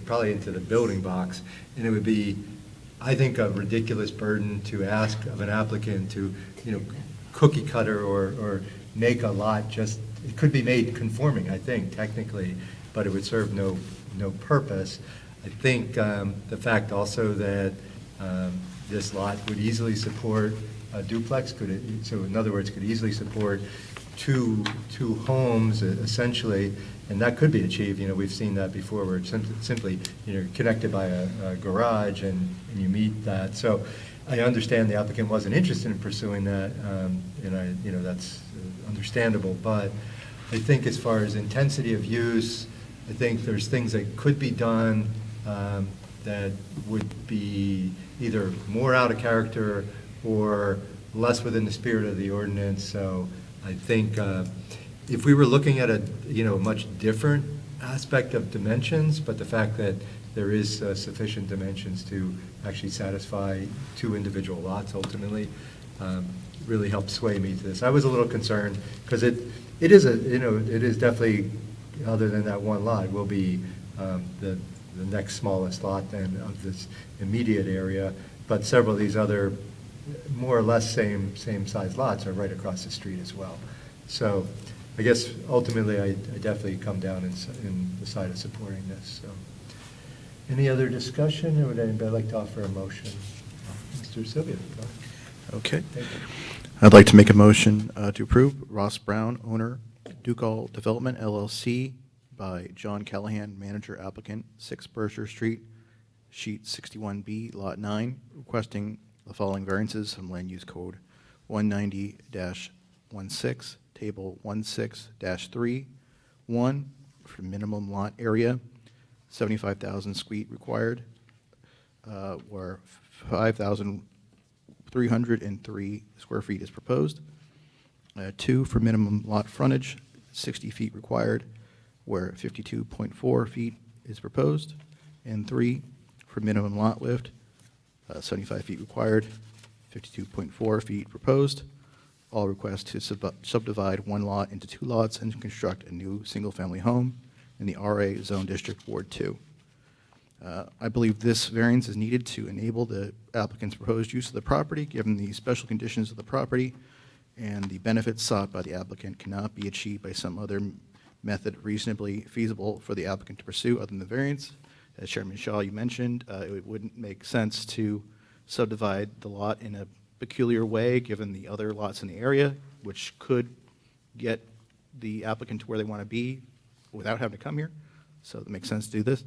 probably into the building box, and it would be, I think, a ridiculous burden to ask of an applicant to, cookie cutter or make a lot it could be made conforming, I think, technically, but it would serve no purpose. I think the fact also that this lot would easily support a duplex, so in other words, could easily support two homes essentially, and that could be achieved. We've seen that before where it's simply connected by a garage and you meet that. So I understand the applicant wasn't interested in pursuing that, and that's understandable, but I think as far as intensity of use, I think there's things that could be done that would be either more out of character or less within the spirit of the ordinance. So I think if we were looking at a much different aspect of dimensions, but the fact that there is sufficient dimensions to actually satisfy two individual lots ultimately really helped sway me to this. I was a little concerned because it is definitely, other than that one lot, will be the next smallest lot then of this immediate area, but several of these other more or less same size lots are right across the street as well. So I guess ultimately I definitely come down in the side of supporting this. So any other discussion, or would anybody like to offer a motion? Mr. Sylvia. Okay. Thank you. I'd like to make a motion to approve Ross Brown, owner, Ducal Development LLC, by John Callahan, manager applicant, 6 Berkshire Street, sheet 61B, lot 9, requesting the following variances from Land Use Code 190-16, table 16-3, 1, for minimum lot area, 75,000 square feet required, where 5,303 square feet is proposed. 2, for minimum lot frontage, 60 feet required, where 52.4 feet is proposed. And 3, for minimum lot lift, 75 feet required, 52.4 feet proposed. All requests to subdivide one lot into 2 lots and to construct a new single-family home in the RA Zone District Ward 2. I believe this variance is needed to enable the applicant's proposed use of the property, given the special conditions of the property, and the benefits sought by the applicant cannot be achieved by some other method reasonably feasible for the applicant to pursue other than the variance. As Chairman Shaw, you mentioned, it wouldn't make sense to subdivide the lot in a peculiar way, given the other lots in the area, which could get the applicant to where they want to be without having to come here. So it makes sense to do this.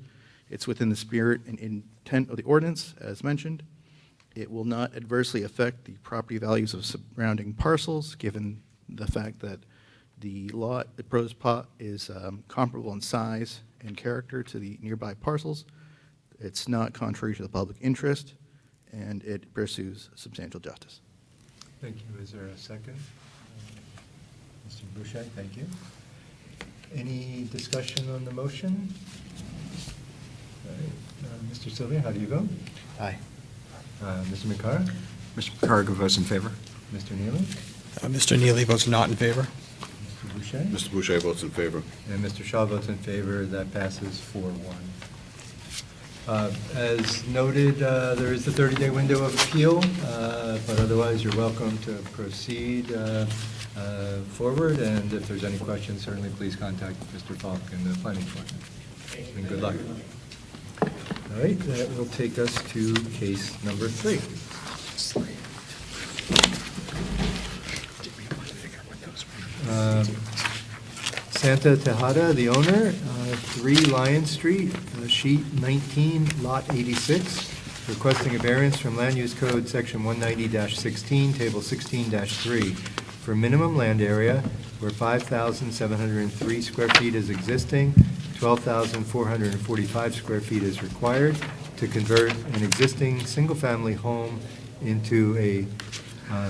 It's within the spirit and intent of the ordinance, as mentioned. It will not adversely affect the property values of surrounding parcels, given the fact that the lot, the proposed plot, is comparable in size and character to the nearby parcels. It's not contrary to the public interest, and it pursues substantial justice. Thank you. Is there a second? Mr. Boucher, thank you. Any discussion on the motion? All right, Mr. Sylvia, how do you vote? Aye. Mr. McCarr? Mr. McCarrigan votes in favor. Mr. Neely? Mr. Neely votes not in favor. Mr. Boucher? Mr. Boucher votes in favor. And Mr. Shaw votes in favor. That passes 4-1. As noted, there is the 30-day window of appeal, but otherwise, you're welcome to proceed forward, and if there's any questions, certainly please contact Mr. Falk in the planning department. And good luck. All right, that will take us to case number 3. Santa Tejada, the owner, 3 Lion Street, sheet 19, lot 86, requesting a variance from Land Use Code Section 190-16, Table 16-3, for minimum land area where 5,703 square feet is existing, 12,445 square feet is required to convert an existing single-family home into a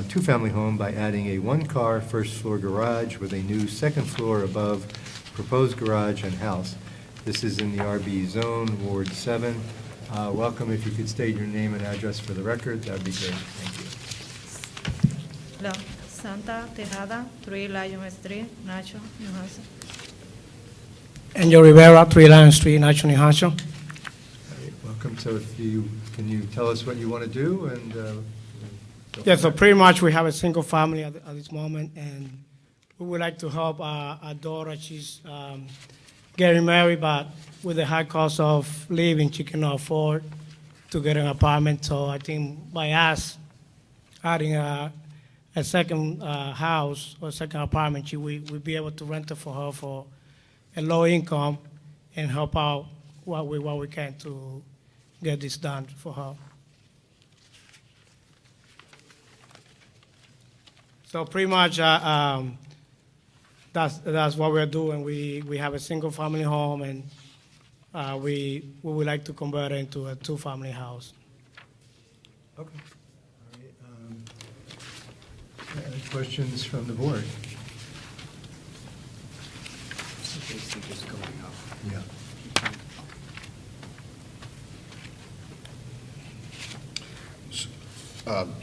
two-family home by adding a 1-car first-floor garage with a new second floor above proposed garage and house. This is in the RB zone, Ward 7. Welcome. If you could state your name and address for the record, that would be great. Thank you. Hello, Santa Tejada, 3 Lion Street, Nacho, New Hampshire. Angel Rivera, 3 Lion Street, Nacho, New Hampshire. All right, welcome. So can you tell us what you want to do? And Yeah, so pretty much we have a single family at this moment, and we would like to help our daughter. She's getting married, but with the high cost of living, she cannot afford to get an apartment. So I think by us adding a second house or second apartment, we'll be able to rent it for her for a low income and help out what we can to get this done for her. So pretty much that's what we're doing. We have a single family home, and we would like to convert it into a 2-family house. Okay. All right. Any questions from the board? Basically just going up. Yeah.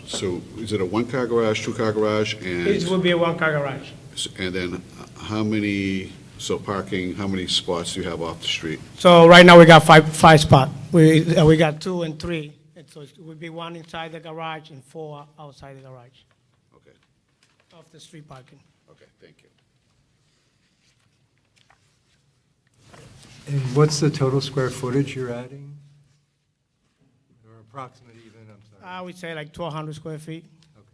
So is it a 1-car garage, 2-car garage, It and, would be a 1-car garage. and then how many, so parking, how many spots do you have off the street? So right now we got five spots. We got 2 and 3. And so it would be 1 inside the garage and 4 outside the garage, Okay, off the street parking. okay, thank you. And what's the total square footage you're adding? Or approximate even, I'm sorry. I would say like 1,200 square feet. Okay,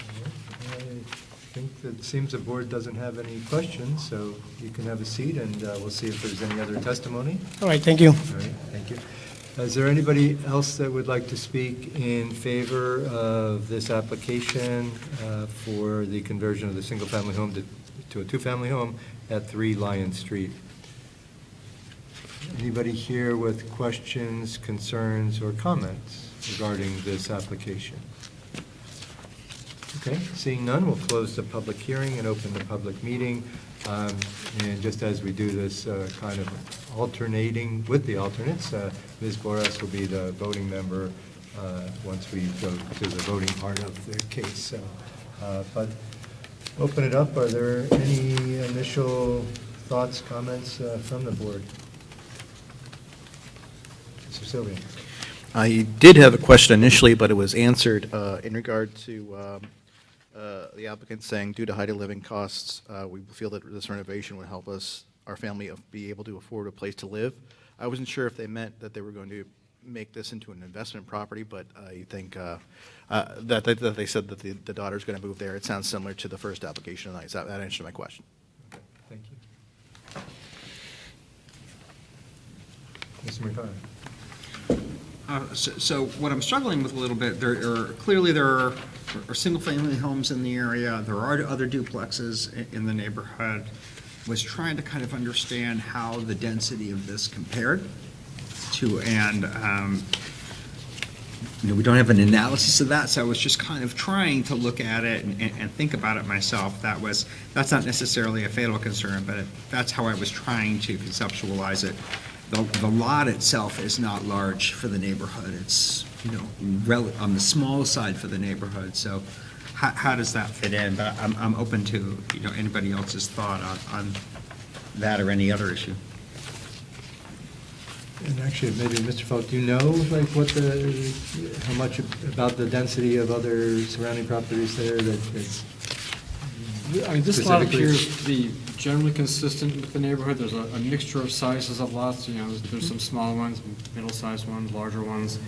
all right, thank you. I think that it seems the board doesn't have any questions, so you can have a seat, and we'll see if there's any other testimony. All right, thank you. All right, thank you. Is there anybody else that would like to speak in favor of this application for the conversion of the single-family home to a 2-family home at 3 Lion Street? Anybody here with questions, concerns, or comments regarding this application? Okay, seeing none, we'll close the public hearing and open the public meeting. And just as we do this kind of alternating with the alternates, Ms. Boras will be the voting member once we go to the voting part of the case. So, but open it up. Are there any initial thoughts, comments from the board? Mr. Sylvia. I did have a question initially, but it was answered in regard to the applicant saying, due to high living costs, we feel that this renovation would help us, our family, be able to afford a place to live. I wasn't sure if they meant that they were going to make this into an investment property, but I think that they said that the daughter's going to move there. It sounds similar to the first application tonight. So that answered my question. Okay, thank you. Mr. McCarr. So what I'm struggling with a little bit, there are single-family homes in the area, there are other duplexes in the neighborhood. was trying to kind of understand how the density of this compared to, and, we don't have an analysis of that, so I was just kind of trying to look at it and think about it myself. That's not necessarily a fatal concern, but that's how I was trying to conceptualize it. The lot itself is not large for the neighborhood. It's, on the small side for the neighborhood, so how does that fit in? But I'm open to, anybody else's thought on that or any other issue. And actually, maybe, Mr. Falk, do you know, like, how much about the density of other surrounding properties there that I mean, this lot specifically- appears to be generally consistent with the neighborhood. There's a mixture of sizes of lots, there's some small ones, middle-sized ones, larger ones.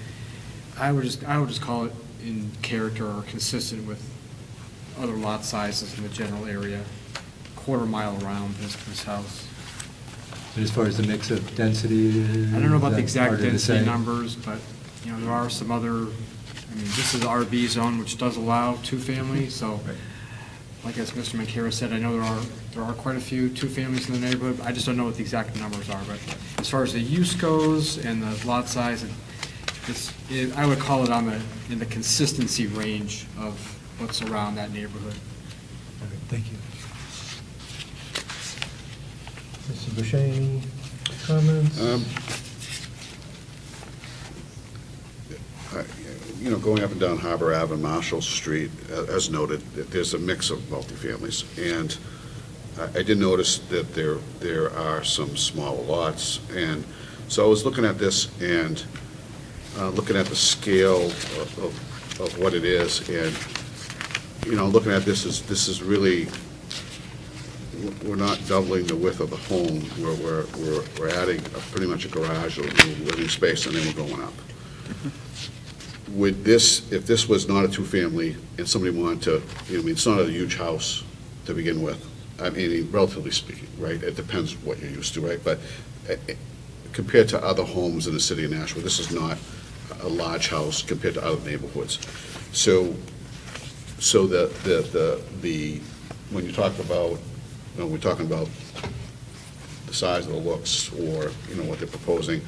I would just call it in character or consistent with other lot sizes in the general area, quarter mile around this house. as far as the mix of density? I don't know about the is that exact harder to density say? numbers, but, there are some other, this is RB zone, which does allow two-family, so, like as Mr. Mancara said, I know there are quite a few two-families in the neighborhood. I just don't know what the exact numbers are, but as far as the use goes and the lot size, I would call it in the consistency range of what's around that neighborhood. Okay, thank you. Mr. Boucher, any comments? Going up and down Harbor Ave and Marshall Street, as noted, there's a mix of multifamilies. And I did notice that there are some smaller lots. And so I was looking at this and looking at the scale of what it is. And, looking at this is really, we're not doubling the width of the home. We're adding pretty much a garage or a little living space, and then we're going up. Would this, if this was not a two-family and somebody wanted to, it's not a huge house to begin with, I mean, relatively speaking, right? It depends what you're used to, right? But compared to other homes in the city of Nashville, this is not a large house compared to other neighborhoods. So when you talk about, we're talking about the size of the looks or, what they're proposing,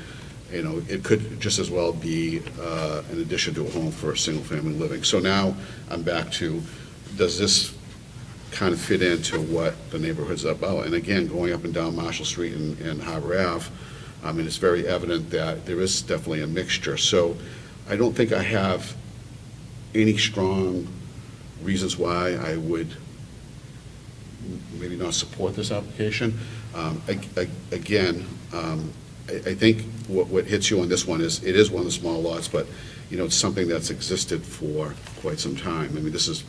it could just as well be an addition to a home for a single-family living. So now I'm back to, does this kind of fit into what the neighborhood's about? And again, going up and down Marshall Street and Harbor Ave, I mean, it's very evident that there is definitely a mixture. So I don't think I have any strong reasons why I would maybe not support this application. Again, I think what hits you on this one is, it is one of the small lots, but, it's something that's existed for quite some time. I mean, this is,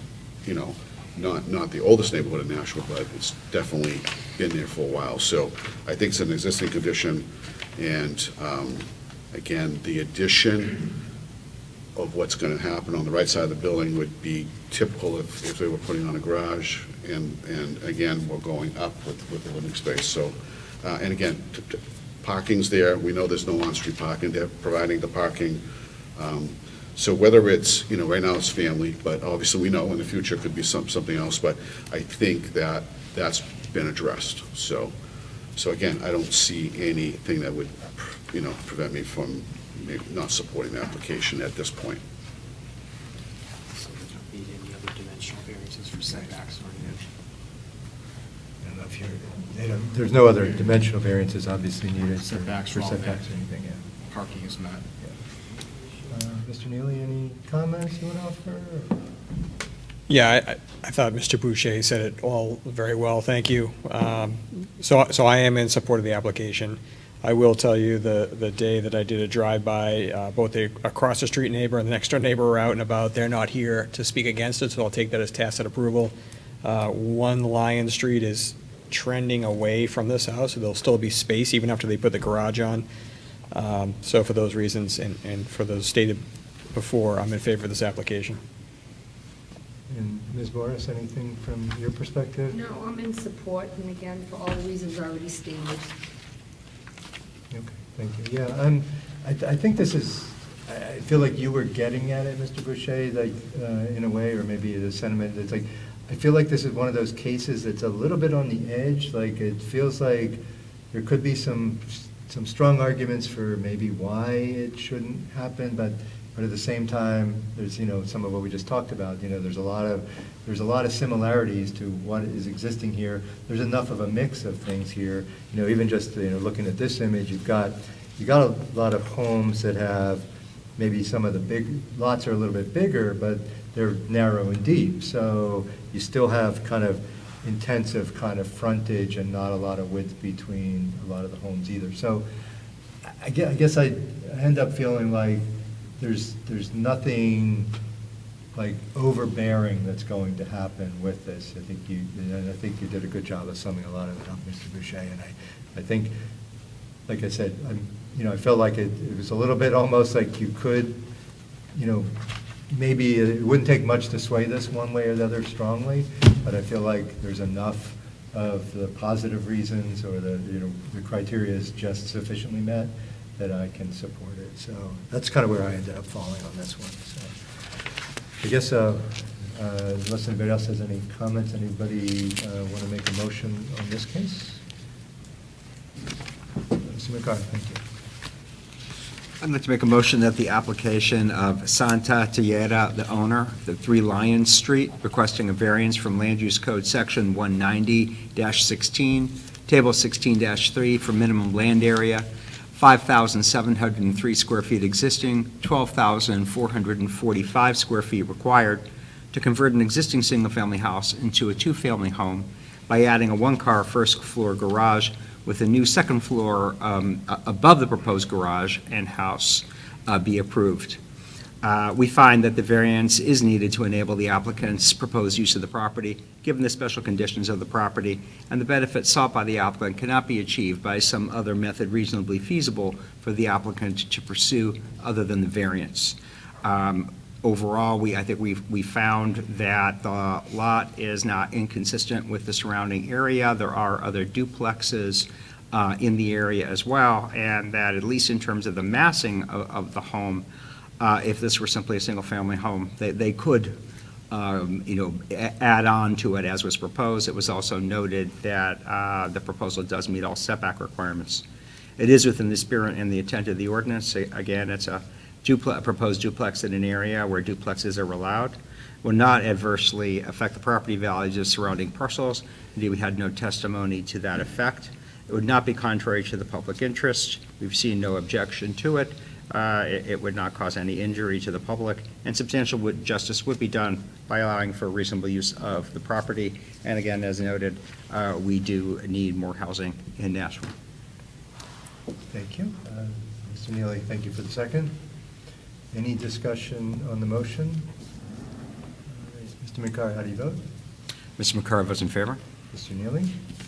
not the oldest neighborhood in Nashville, but it's definitely been there for a while. So I think it's an existing condition, and, again, the addition of what's going to happen on the right side of the building would be typical if they were putting on a garage, and again, we're going up with the living space. So, and again, parking's there. We know there's no on-street parking. They're providing the parking. So whether it's, right now it's family, but obviously we know in the future it could be something else, but I think that that's been addressed. So again, I don't see anything that would, prevent me from maybe not supporting the application at this point. So they don't need any other dimensional variances for setbacks or anything. I don't know if there's no other dimensional variances obviously needed Setbacks for are all setbacks or met. anything, yeah. Parking is met. Mr. Neely, any comments you want to offer? Yeah, I thought Mr. Boucher said it all very well, thank you. So I am in support of the application. I will tell you, the day that I did a drive-by, both the across the street neighbor and the next door neighbor were out and about. They're not here to speak against it, so I'll take that as tacit approval. 1 Lion Street is trending away from this house, so there'll still be space even after they put the garage on. So for those reasons and for those stated before, I'm in favor of this application. And Ms. Morris, anything from your perspective? No, I'm in support, and again, for all the reasons already stated. Okay, thank you. Yeah, I think this is, I feel like you were getting at it, Mr. Boucher, like, in a way, or maybe the sentiment, it's like, I feel like this is one of those cases that's a little bit on the edge, like it feels like there could be some strong arguments for maybe why it shouldn't happen, but at the same time, there's, some of what we just talked about, there's a lot of similarities to what is existing here. There's enough of a mix of things here, even just, looking at this image, you've got a lot of homes that have, maybe some of the big lots are a little bit bigger, but they're narrow and deep. So you still have kind of intensive kind of frontage and not a lot of width between a lot of the homes either. So I guess I end up feeling like there's nothing like overbearing that's going to happen with this. I think you did a good job of summing a lot of it up, Mr. Boucher. And I think, like I said, I felt like it was a little bit almost like you could, maybe it wouldn't take much to sway this one way or the other strongly, but I feel like there's enough of the positive reasons or the criteria is just sufficiently met that I can support it. So that's kind of where I ended up falling on this one. So I guess unless anybody else has any comments, anybody want to make a motion on this case? Mr. McCarthy, thank you. I'd like to make a motion that the application of Santa Tejeda, the owner, the 3 Lions Street, requesting a variance from Land Use Code Section 190-16, Table 16-3 for minimum land area, 5,703 square feet existing, 12,445 square feet required, to convert an existing single-family house into a 2-family home by adding a 1-car first-floor garage with a new second floor above the proposed garage and house be approved. We find that the variance is needed to enable the applicant's proposed use of the property, given the special conditions of the property, and the benefits sought by the applicant cannot be achieved by some other method reasonably feasible for the applicant to pursue other than the variance. Overall, I think we found that the lot is not inconsistent with the surrounding area. There are other duplexes in the area as well, and that at least in terms of the massing of the home, if this were simply a single-family home, they could, add on to it as was proposed. It was also noted that the proposal does meet all setback requirements. It is within the spirit and the intent of the ordinance. Again, it's a proposed duplex in an area where duplexes are allowed. Will not adversely affect the property values of surrounding parcels. Indeed, we had no testimony to that effect. It would not be contrary to the public interest. We've seen no objection to it. It would not cause any injury to the public, and substantial justice would be done by allowing for reasonable use of the property. And again, as noted, we do need more housing in Nashville. Thank you. Mr. Neely, thank you for the second. Any discussion on the motion? Mr. McCarr, how do you vote? Mr. McCarr votes in favor. Mr. Neely?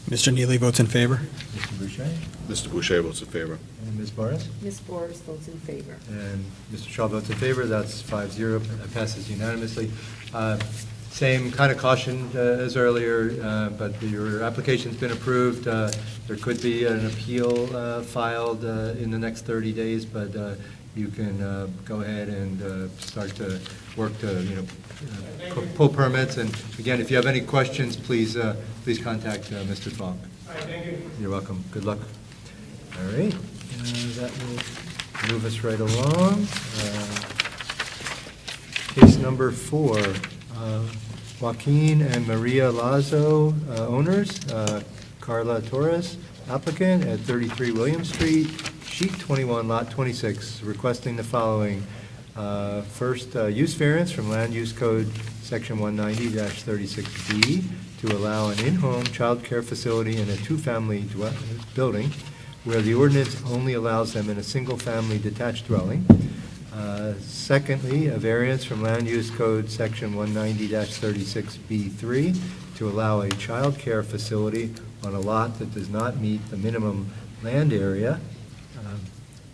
Mr. Neely votes in favor. Mr. Boucher? Mr. Boucher votes in favor. And Ms. Morris? Ms. Morris votes in favor. And Mr. Shaw votes in favor. That's 5-0. That passes unanimously. Same kind of caution as earlier, but your application's been approved. There could be an appeal filed in the next 30 days, but you can go ahead and start to work to, pull permits. And again, if you have any questions, please contact Mr. Falk. All right, thank you. You're welcome. Good luck. All right. That will move us right along. Case number 4, Joaquin and Maria Lazo, owners, Carla Torres, applicant at 33 William Street, Sheet 21, Lot 26, requesting the following. First, use variance from Land Use Code Section 190-36B to allow an in-home child care facility in a 2-family building where the ordinance only allows them in a single-family detached dwelling. Secondly, a variance from Land Use Code Section 190-36B3 to allow a child care facility on a lot that does not meet the minimum land area,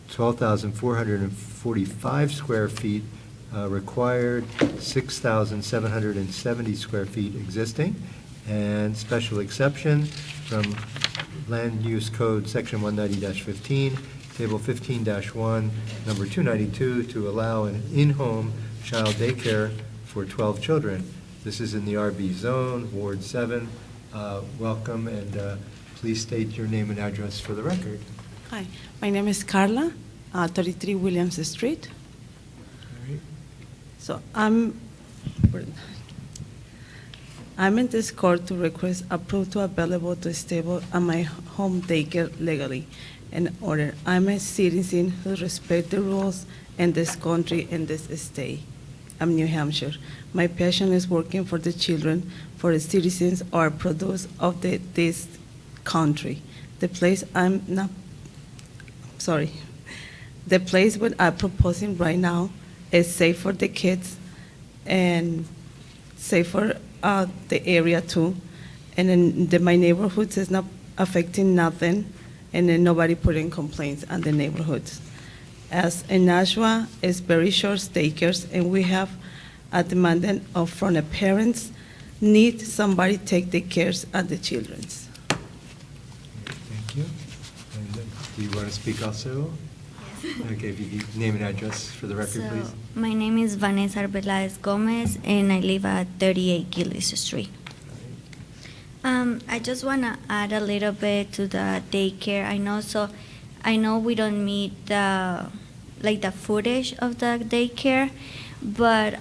12,445 square feet required, 6,770 square feet existing, and special exception from Land Use Code Section 190-15, Table 15-1, number 292, to allow an in-home child daycare for 12 children. This is in the RB zone, Ward 7. Welcome, and please state your name and address for the record. Hi, my name is Carla, 33 Williams Street. All right. So I'm in this court to request approval to available to stable at my home daycare legally in order. I'm a citizen who respects the rules in this country and this state. I'm New Hampshire. My passion is working for the children, for the citizens or produce of this country. The place the place what I'm proposing right now is safe for the kids and safe for the area too. And then my neighborhoods is not affecting nothing, and then nobody putting complaints on the neighborhoods. As in Nashua, it's very short daycares, and we have a demand of from the parents need somebody take the cares of the children's. Thank you. And do you want to speak also? Yes. Okay, if you could name and address for the record, please. My name is Vanessa Arbeláez Gomez, and I live at 38 Gillis Street. I just want to add a little bit to the daycare. I know we don't meet the footage of the daycare, but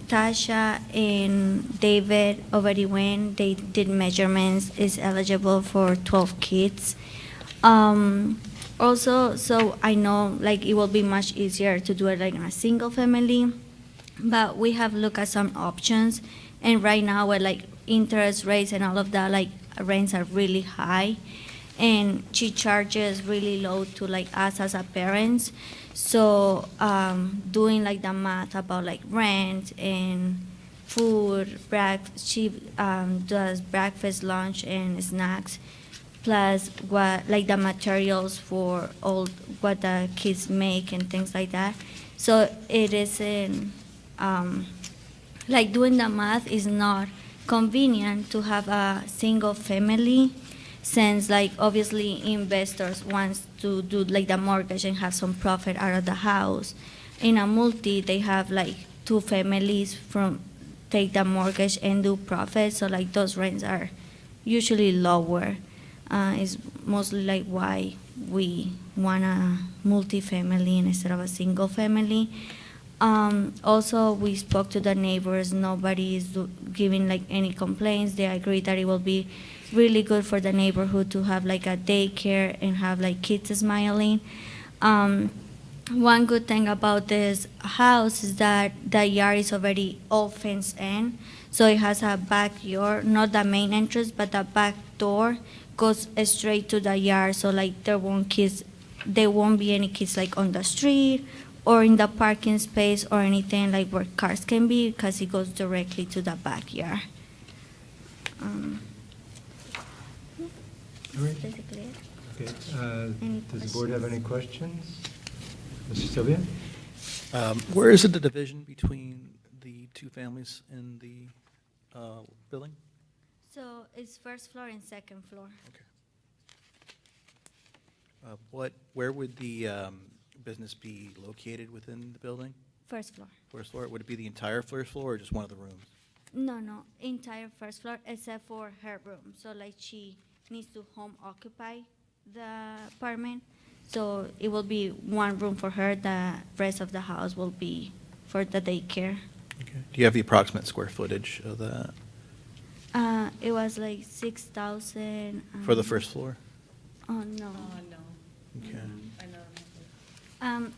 Tasha and David already went. They did measurements. Is eligible for 12 kids. Also, so I know it will be much easier to do it in a single family, but we have looked at some options, and right now we're interest rates and all of that, rents are really high, and she charges really low to us as a parents. So doing the math about rent and food, she does breakfast, lunch, and snacks, plus what the materials for all what the kids make and things like that. So it isn't doing the math is not convenient to have a single family, since obviously investors wants to do the mortgage and have some profit out of the house. In a multi, they have 2 families from take the mortgage and do profit, so those rents are usually lower. Is mostly why we want a multi-family instead of a single family. Also, we spoke to the neighbors. Nobody is giving any complaints. They agree that it will be really good for the neighborhood to have a daycare and have kids smiling. One good thing about this house is that the yard is already all fenced in, so it has a backyard, not the main entrance, but the back door goes straight to the yard. So there won't be any kids on the street or in the parking space or anything where cars can be, because it goes directly to the backyard. Great. Basically it. Okay. Does the board have any questions? Mr. Sylvia? Where is it the division between the 2 families in the building? So it's first floor and second floor. Okay. Where would the business be located within the building? First floor. First floor? Would it be the entire first floor or just one of the rooms? No, entire first floor except for her room. So she needs to home occupy the apartment. So it will be one room for her. The rest of the house will be for the daycare. Okay. Do you have the approximate square footage of that? It was 6,000. For the first floor? Oh, no. Okay.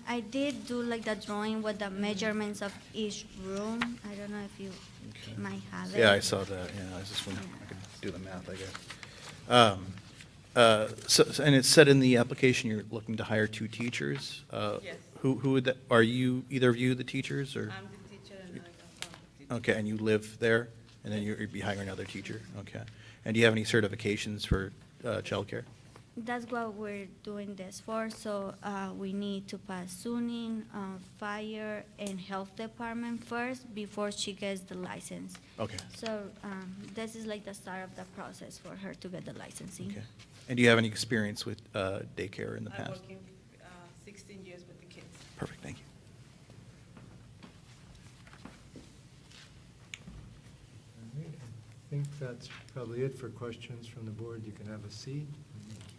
I did do the drawing with the measurements of each room. I don't know if you might have it. Yeah, I saw that. Yeah, I was just wondering if I could do the math, I guess. And it said in the application you're looking to hire 2 teachers. Yes. Who would that, are you, either of you the teachers, or? I'm the teacher and I Okay, and you live there, and then you'd be hiring another teacher? Okay. And do you have any certifications for childcare? That's what we're doing this for. So we need to pass zoning, fire, and health department first before she gets the license. Okay. So this is the start of the process for her to get the licensing. Okay. And do you have any experience with daycare in the I'm past? working 16 years with the kids. Perfect, thank you. think that's probably it for questions from the board. You can have a seat.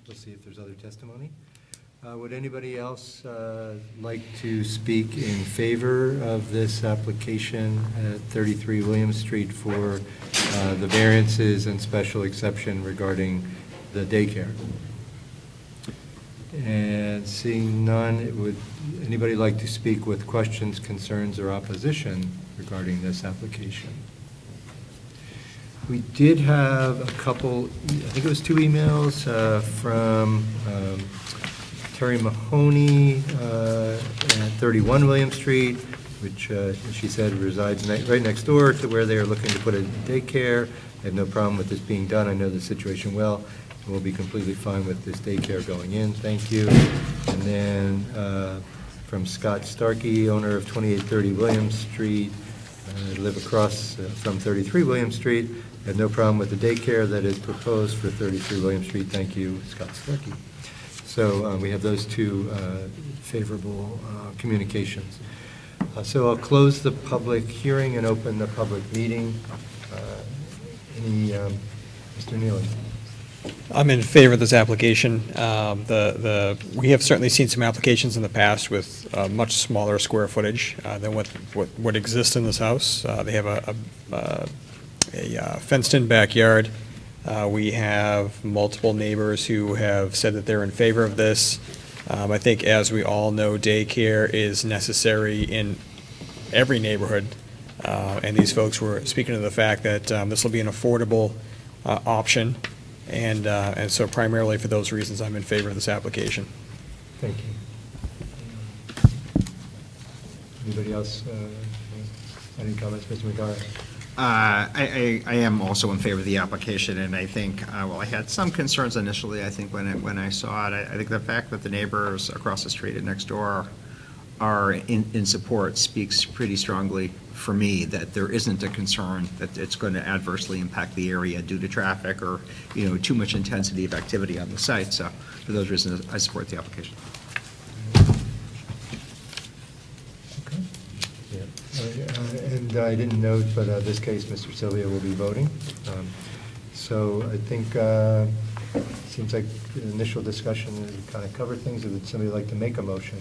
We'll see if there's other testimony. Would anybody else like to speak in favor of this application at 33 Williams Street for the variances and special exception regarding the daycare? And seeing none, would anybody like to speak with questions, concerns, or opposition regarding this application? We did have a couple, I think it was 2 emails from Terry Mahoney at 31 William Street, which she said resides right next door to where they are looking to put a daycare. I have no problem with this being done. I know the situation well. We'll be completely fine with this daycare going in. Thank you. And then from Scott Starkey, owner of 2830 Williams Street, live across from 33 Williams Street. I have no problem with the daycare that is proposed for 33 Williams Street. Thank you, Scott Starkey. So we have those 2 favorable communications. So I'll close the public hearing and open the public meeting. Mr. Neely? I'm in favor of this application. We have certainly seen some applications in the past with much smaller square footage than what exists in this house. They have a fenced-in backyard. We have multiple neighbors who have said that they're in favor of this. I think, as we all know, daycare is necessary in every neighborhood, and these folks were speaking to the fact that this will be an affordable option, and so primarily for those reasons, I'm in favor of this application. Thank you. Anybody else? Any comments, Mr. McGuire? I am also in favor of the application, and I think, well, I had some concerns initially, I think, when I saw it. I think the fact that the neighbors across the street and next door are in support speaks pretty strongly for me that there isn't a concern that it's going to adversely impact the area due to traffic or, too much intensity of activity on the site. So for those reasons, I support the application. Okay. Yeah. And I didn't note, but this case, Mr. Sylvia will be voting. So I think seems like the initial discussion kind of covered things. Would somebody like to make a motion?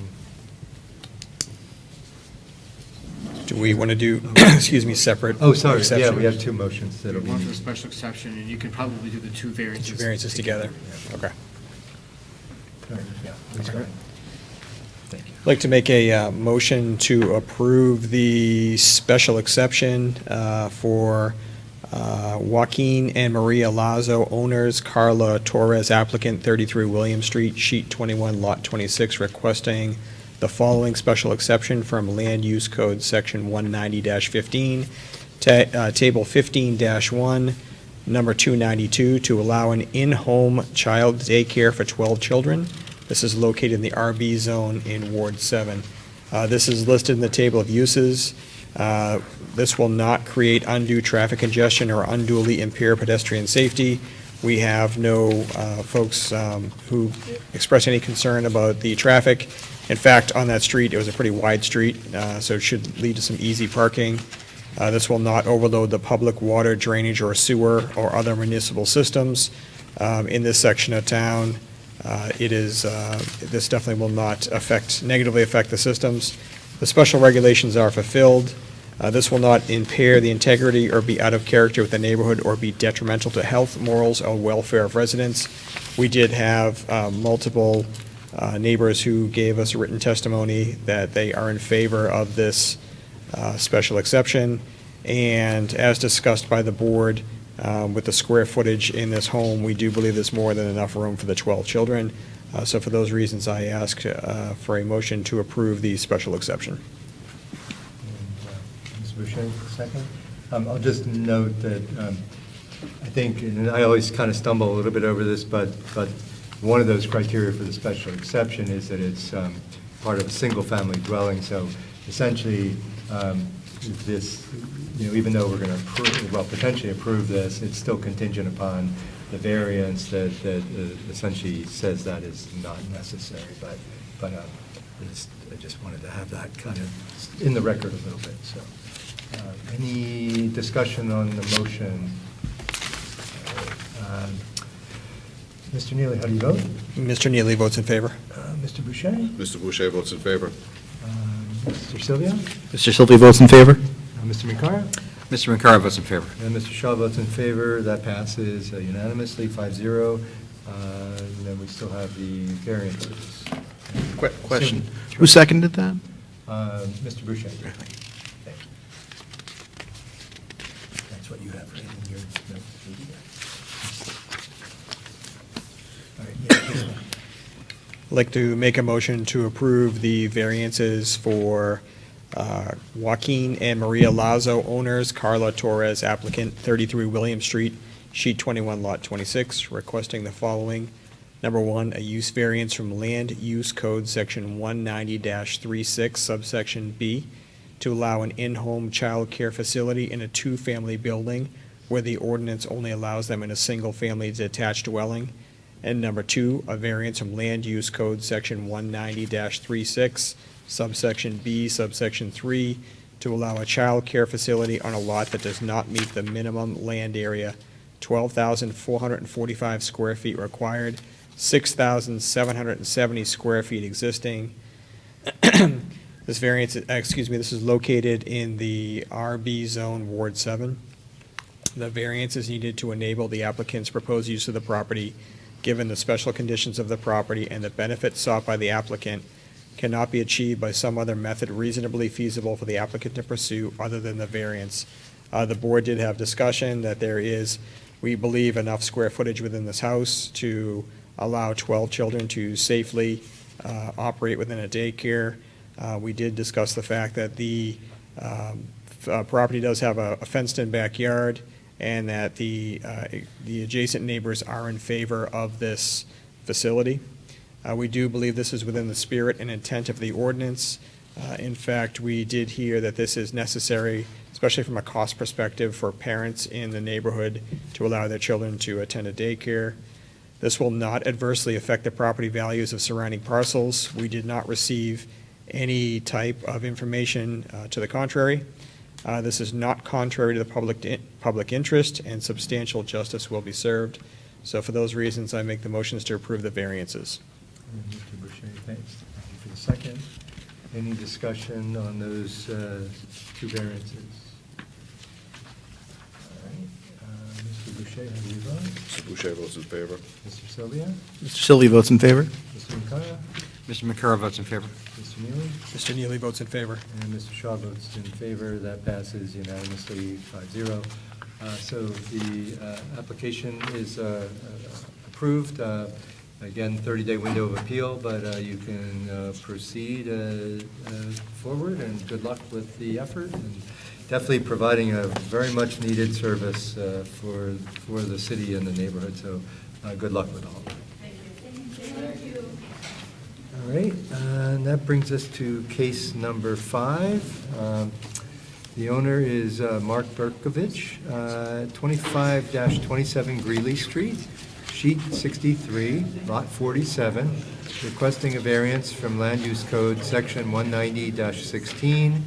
Do we want to do, separate? Oh, sorry, yeah, exception? we have 2 motions that'll be. One for the special exception, and you can probably do the 2 variances. 2 variances together? Okay. Yeah, please go ahead. Thank you. I'd like to make a motion to approve the special exception for Joaquin and Maria Lazo, owners, Carla Torres, applicant, 33 William Street, sheet 21, lot 26, requesting the following special exception from Land Use Code, Section 190-15, Table 15-1, number 292, to allow an in-home child daycare for 12 children. This is located in the RB zone in Ward 7. This is listed in the table of uses. This will not create undue traffic congestion or unduly impair pedestrian safety. We have no folks who express any concern about the traffic. In fact, on that street, it was a pretty wide street, so it should lead to some easy parking. This will not overload the public water, drainage, or sewer or other municipal systems in this section of town. This definitely will not negatively affect the systems. The special regulations are fulfilled. This will not impair the integrity or be out of character with the neighborhood or be detrimental to health, morals, or welfare of residents. We did have multiple neighbors who gave us written testimony that they are in favor of this special exception. And as discussed by the board, with the square footage in this home, we do believe there's more than enough room for the 12 children. So for those reasons, I ask for a motion to approve the special exception. Ms. Boucher, second. I'll just note that I think, and I always kind of stumble a little bit over this, but one of those criteria for the special exception is that it's part of a single-family dwelling. So essentially, this, even though we're going to potentially approve this, it's still contingent upon the variance that essentially says that is not necessary. But I just wanted to have that kind of in the record a little bit. So, any discussion on the motion Mr. Neely, how do you vote? Mr. Neely votes in favor. Mr. Boucher? Mr. Boucher votes in favor. Mr. Sylvia? Mr. Sylvia votes in favor. Mr. Mikara? Mr. McCara votes in favor. And Mr. Shaw votes in favor. That passes unanimously, 5-0. And then we still have the variances. Question. Who seconded that? Mr. Boucher. Thank you. That's what you have right in your notes. All right, yeah, please. I'd like to make a motion to approve the variances for Joaquin and Maria Lazo, owners, Carla Torres, applicant, 33 William Street, sheet 21, lot 26, requesting the following. Number one, a use variance from Land Use Code, section 190-36, subsection B, to allow an in-home child care facility in a two-family building where the ordinance only allows them in a single-family detached dwelling. And number two, a variance from Land Use Code, section 190-36, subsection B, subsection 3, to allow a child care facility on a lot that does not meet the minimum land area, 12,445 square feet required, 6,770 square feet existing. This variance, this is located in the RB zone, Ward 7. The variance is needed to enable the applicant's proposed use of the property, given the special conditions of the property and the benefits sought by the applicant cannot be achieved by some other method reasonably feasible for the applicant to pursue other than the variance. The board did have discussion that there is, we believe, enough square footage within this house to allow 12 children to safely operate within a daycare. We did discuss the fact that the property does have a fenced-in backyard and that the adjacent neighbors are in favor of this facility. We do believe this is within the spirit and intent of the ordinance. In fact, we did hear that this is necessary, especially from a cost perspective, for parents in the neighborhood to allow their children to attend a daycare. This will not adversely affect the property values of surrounding parcels. We did not receive any type of information to the contrary. This is not contrary to the public interest, and substantial justice will be served. So for those reasons, I make the motions to approve the variances. Mr. Boucher, thanks. Thank you for the second. Any discussion on those two variances? All right. Mr. Boucher, how do you vote? Mr. Boucher votes in favor. Mr. Sylvia? Mr. Sylvia votes in favor. Mr. Mikara? Mr. McCara votes in favor. Mr. Neely? Mr. Neely votes in favor. And Mr. Shaw votes in favor. That passes unanimously, 5-0. So the application is approved. Again, 30-day window of appeal, but you can proceed forward, and good luck with the effort, and definitely providing a very much needed service for the city and the neighborhood, so good luck with all of it. Thank you. All right, and that brings us to case number 5. The owner is Mark Berkovich, 25-27 Greeley Street, sheet 63, lot 47, requesting a variance from Land Use Code, section 190-16,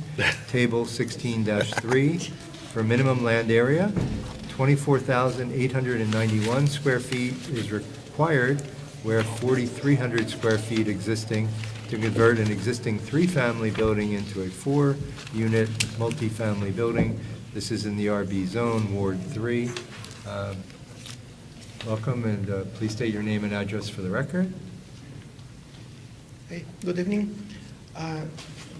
table 16-3, for minimum land area. 24,891 square feet is required, where 4,300 square feet existing, to convert an existing 3-family building into a 4-unit multifamily building. This is in the RB zone, Ward 3. Welcome, and please state your name and address for the record. Hey, good evening.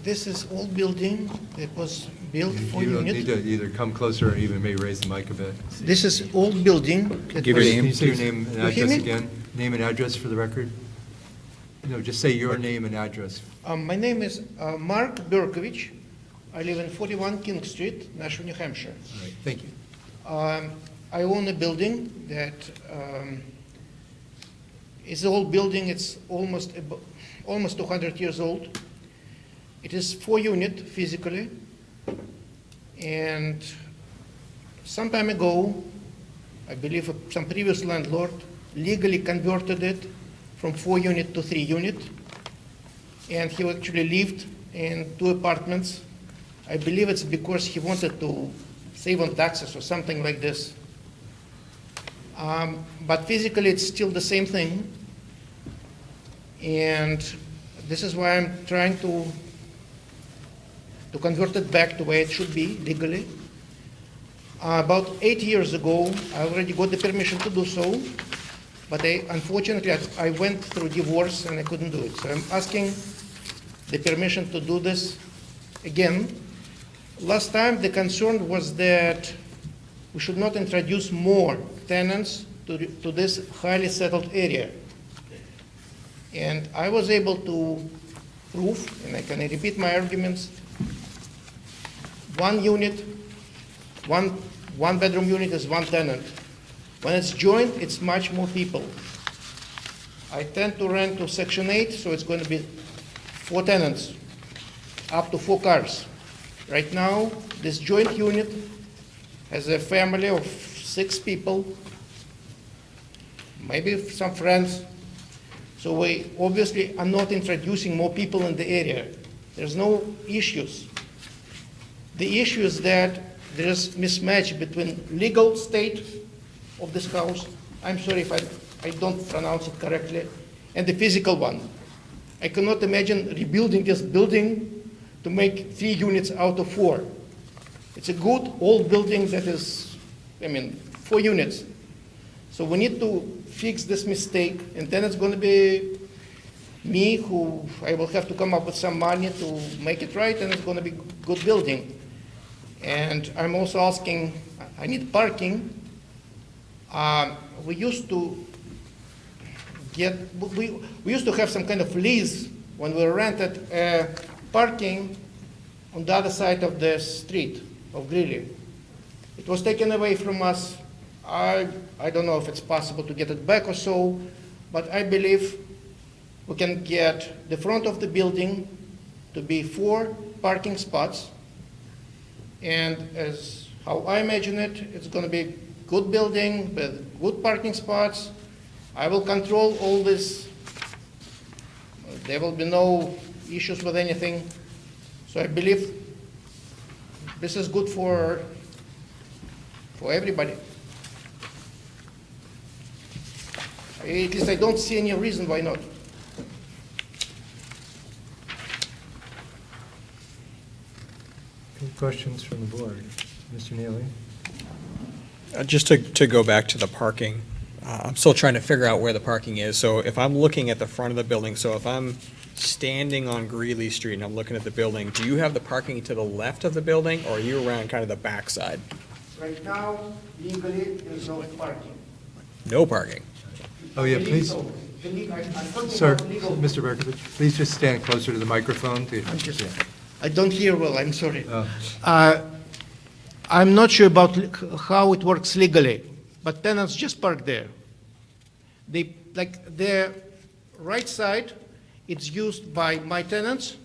This is old building that was built for You unit. need to either come closer or even maybe raise the mic a bit. This is old building. that Give your was- name. Can you say your name and You hear address me? again? Name and address for the record? No, just say your name and address. My name is Mark Berkovich. I live in 41 King Street, Nashua, New Hampshire. All right, thank you. I own a building that is an old building. It's almost 200 years old. It is 4-unit physically, and some time ago, I believe some previous landlord legally converted it from 4-unit to 3-unit, and he actually lived in 2 apartments. I believe it's because he wanted to save on taxes or something like this. But physically, it's still the same thing. And this is why I'm trying to convert it back to where it should be legally. About 8 years ago, I already got the permission to do so, but unfortunately, I went through divorce and I couldn't do it. So I'm asking the permission to do this again. Last time, the concern was that we should not introduce more tenants to this highly settled area. And I was able to prove, and I can repeat my arguments, one unit, one bedroom unit is one tenant. When it's joined, it's much more people. I tend to rent to Section 8, so it's going to be 4 tenants, up to 4 cars. Right now, this joint unit has a family of 6 people, maybe some friends. So we obviously are not introducing more people in the area. There's no issues. The issue is that there's mismatch between legal state of this house, I'm sorry if I don't pronounce it correctly, and the physical one. I cannot imagine rebuilding this building to make 3 units out of 4. It's a good old building that is, 4 units. So we need to fix this mistake, and then it's going to be me who I will have to come up with some money to make it right, and it's going to be good building. And I'm also asking, I need parking. We used to have some kind of lease when we rented parking on the other side of the street of Greeley. It was taken away from us. I don't know if it's possible to get it back or so, but I believe we can get the front of the building to be 4 parking spots. And as how I imagine it, it's going to be a good building with good parking spots. I will control all this. There will be no issues with anything. So I believe this is good for everybody. At least I don't see any reason why not. Any questions from the board? Mr. Neely? Just to go back to the parking, I'm still trying to figure out where the parking is. So if I'm looking at the front of the building, so if I'm standing on Greeley Street and I'm looking at the building, do you have the parking to the left of the building, or are you around kind of the back side? Right now, legally, there's no parking. No parking? Oh, yeah, please. Sir, Mr. Berkovich, please just stand closer to the microphone. I don't hear well, I'm sorry. Oh. I'm not sure about how it works legally, but tenants just park there. The right side, it's used by my tenants,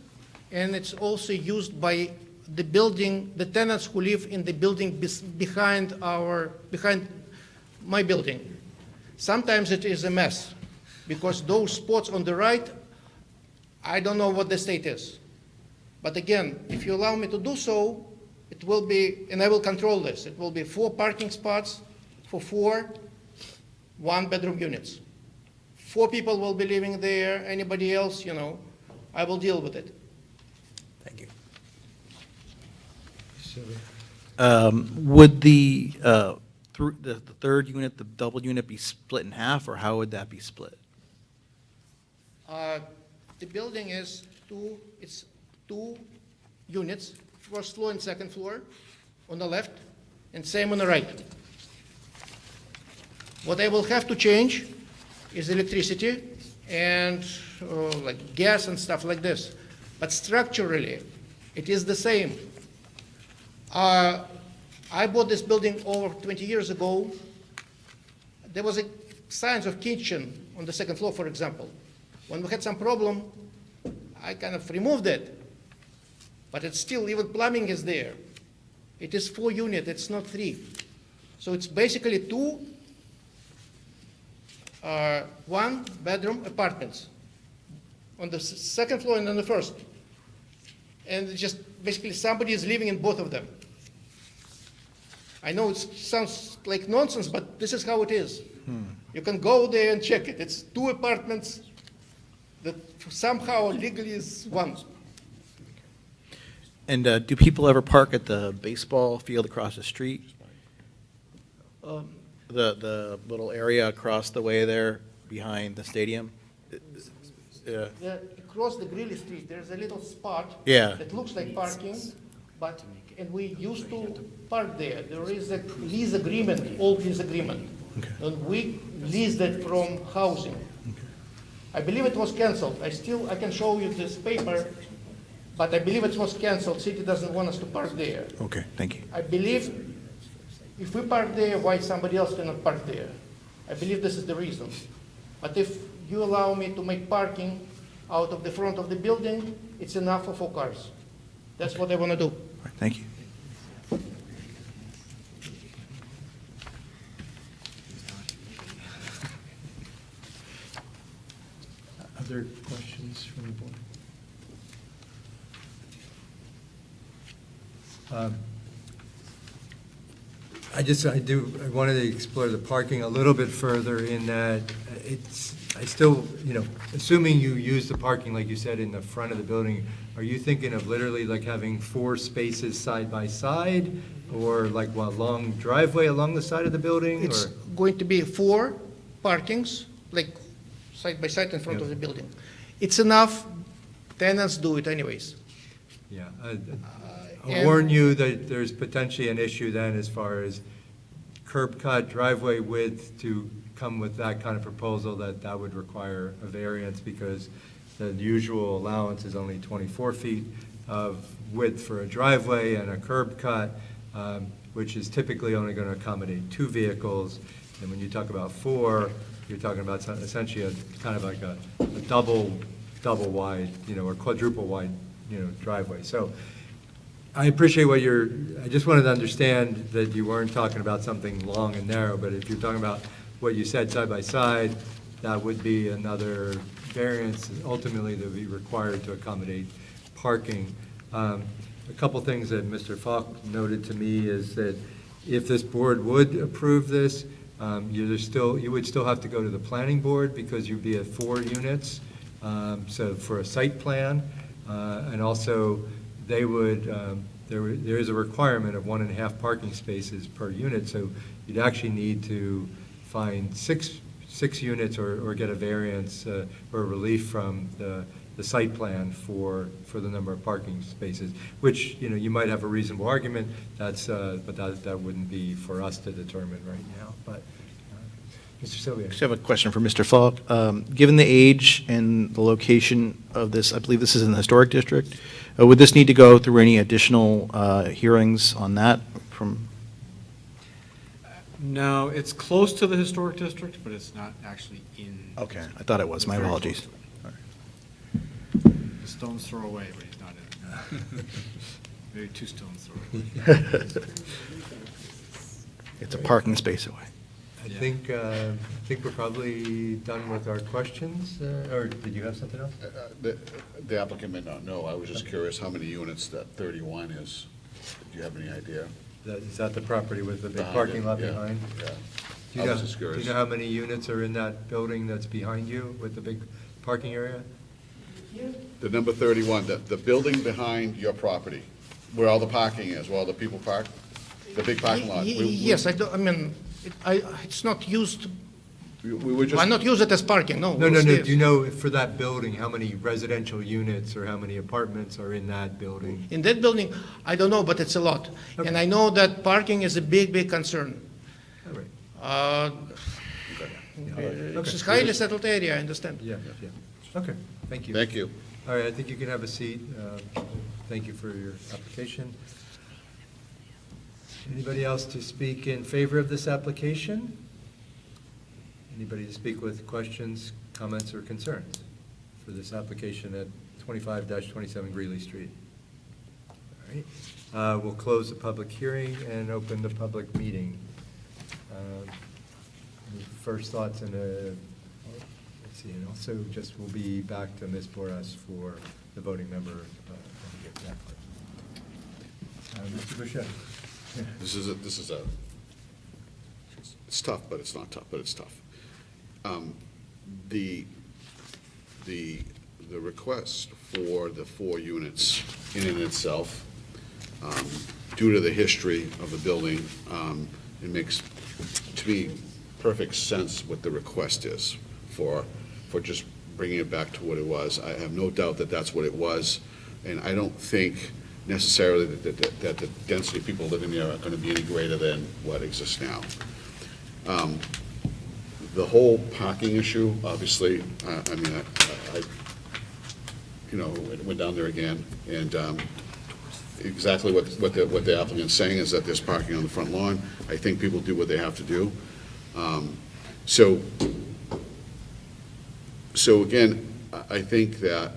and it's also used by the tenants who live in the building behind my building. Sometimes it is a mess, because those spots on the right, I don't know what the state is. But again, if you allow me to do so, it will be, and I will control this, it will be 4 parking spots for 4 one-bedroom units. 4 people will be living there, anybody else, I will deal with it. Thank you. Would the third unit, the double unit, be split in half, or how would that be split? The building is 2 units, first floor and second floor on the left, and same on the right. What I will have to change is electricity and like gas and stuff like this. But structurally, it is the same. I bought this building over 20 years ago. There was a signs of kitchen on the second floor, for example. When we had some problem, I kind of removed it. But it's still, even plumbing is there. It is 4 units, it's not 3. So it's basically 2 one-bedroom apartments on the second floor and on the first. And it's just basically somebody is living in both of them. I know it sounds like nonsense, but this is how it is. You can go there and check it. It's 2 apartments that somehow legally is one. And do people ever park at the baseball field across the street? The little area across the way there behind the stadium? Yeah. Across the Greeley Street, there's a little spot Yeah. that looks like parking, but, and we used to park there. There is a lease agreement, old lease agreement. Okay. And we leased it from housing. I believe it was canceled. I can show you this paper, but I believe it was canceled. City doesn't want us to park there. Okay, thank you. I believe if we park there, why somebody else cannot park there? I believe this is the reason. But if you allow me to make parking out of the front of the building, it's enough for 4 cars. That's what I want to do. All right, thank you. Other questions from the board? I wanted to explore the parking a little bit further in that I still, assuming you use the parking, like you said, in the front of the building, are you thinking of literally like having 4 spaces side by side? Or like a long driveway along the side of the building? It's going to be 4 parkings, like side by side in front of the building. It's enough, tenants do it anyways. Yeah. I'll and- warn you that there's potentially an issue then as far as curb cut driveway width to come with that kind of proposal, that would require a variance because the usual allowance is only 24 feet of width for a driveway and a curb cut, which is typically only going to accommodate 2 vehicles. And when you talk about 4, you're talking about essentially a kind of like a double wide, or quadruple wide, driveway. So I appreciate I just wanted to understand that you weren't talking about something long and narrow, but if you're talking about what you said side by side, that would be another variance ultimately that would be required to accommodate parking. A couple things that Mr. Falk noted to me is that if this board would approve this, you would still have to go to the planning board because you'd be at 4 units. So for a site plan, and also they would, there is a requirement of 1.5 parking spaces per unit. So you'd actually need to find six units or get a variance or relief from the site plan for the number of parking spaces, which, you might have a reasonable argument, but that wouldn't be for us to determine right now. But, Mr. Sylvia. I just have a question for Mr. Falk. Given the age and the location of this, I believe this is in the historic district, would this need to go through any additional hearings on that from? No, it's close to the historic district, but it's not actually in. Okay, I thought it was. My It's very apologies. close The stone's throw away, but he's not in it. Maybe 2 stones throw away. It's a parking space away. I think we're probably done with our questions, or did you have something else? The applicant may not know. I was just curious how many units that 31 is. Do you have any idea? Is that the property with the big Behind parking it, lot yeah, behind? yeah. Do I you was know, just do curious. you know how many units are in that building that's behind you with the big parking area? The number 31, the building behind your property, where all the parking is, where all the people park, the big parking lot. Yes, it's not used, We were just. why not use it as parking? No. No. it's there. Do you know for that building, how many residential units or how many apartments are in that building? In that building, I don't know, but it's a lot. And I know that parking is a big, big concern. All right. It's a highly settled area, I understand. Yeah. Okay, thank you. Thank you. All right, I think you can have a seat. Thank you for your application. Anybody else to speak in favor of this application? Anybody to speak with questions, comments, or concerns for this application at 25-27 Greeley Street? All right, we'll close the public hearing and open the public meeting. First thoughts and let's see, and also just we'll be back to Ms. Boras for the voting member when we get to that part. Mr. Boucher. This is it's tough, but it's not tough, but it's tough. The request for the 4 units in and itself, due to the history of the building, it makes, to me, perfect sense what the request is for just bringing it back to what it was. I have no doubt that that's what it was, and I don't think necessarily that the density of people living there are going to be any greater than what exists now. The whole parking issue, obviously, I mean, I went down there again, and exactly what the applicant's saying is that there's parking on the front lawn. I think people do what they have to do. So again, I think that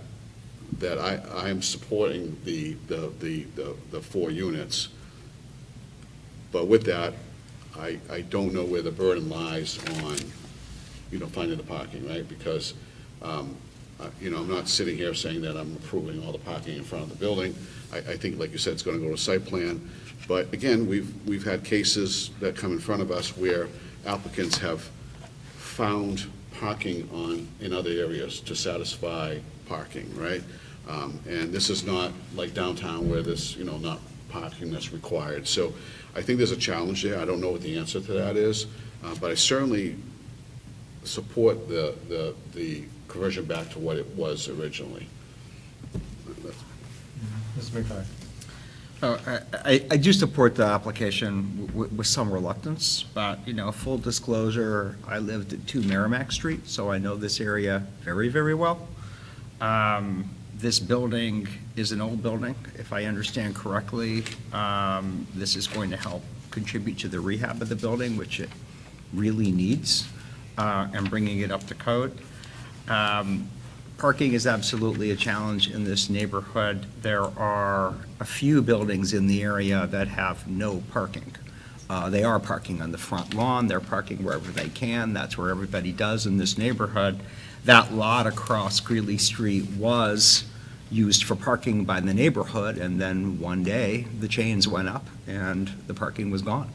I am supporting the 4 units, but with that, I don't know where the burden lies on, finding the parking, right? Because, I'm not sitting here saying that I'm approving all the parking in front of the building. I think, like you said, it's going to go to site plan. But again, we've had cases that come in front of us where applicants have found parking in other areas to satisfy parking, right? And this is not like downtown where there's, not parking that's required. So I think there's a challenge there. I don't know what the answer to that is, but I certainly support the conversion back to what it was originally. Mr. McCarr. I do support the application with some reluctance, but, full disclosure, I lived at 2 Merrimack Street, so I know this area very, very well. This building is an old building, if I understand correctly. This is going to help contribute to the rehab of the building, which it really needs, and bringing it up to code. Parking is absolutely a challenge in this neighborhood. There are a few buildings in the area that have no parking. They are parking on the front lawn, they're parking wherever they can, that's where everybody does in this neighborhood. That lot across Greeley Street was used for parking by the neighborhood, and then one day, the chains went up and the parking was gone,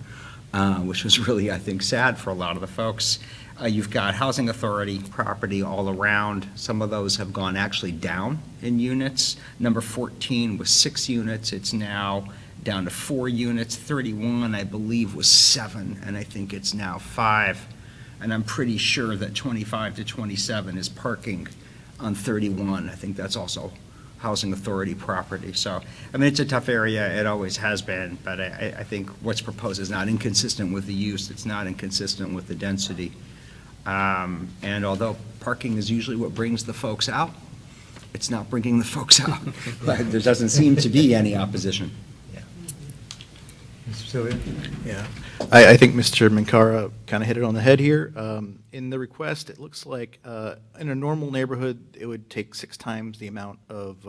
which was really, I think, sad for a lot of the folks. You've got housing authority property all around. Some of those have gone actually down in units. Number 14 was 6 units. It's now down to 4 units. 31, I believe, was 7, and I think it's now 5. And I'm pretty sure that 25 to 27 is parking on 31. I think that's also housing authority property. So, I mean, it's a tough area. It always has been, but I think what's proposed is not inconsistent with the use. It's not inconsistent with the density. And although parking is usually what brings the folks out, it's not bringing the folks out. There doesn't seem to be any opposition. Mr. Sylvia? Yeah, I think Mr. Minkara kind of hit it on the head here. In the request, it looks like in a normal neighborhood, it would take 6 times the amount of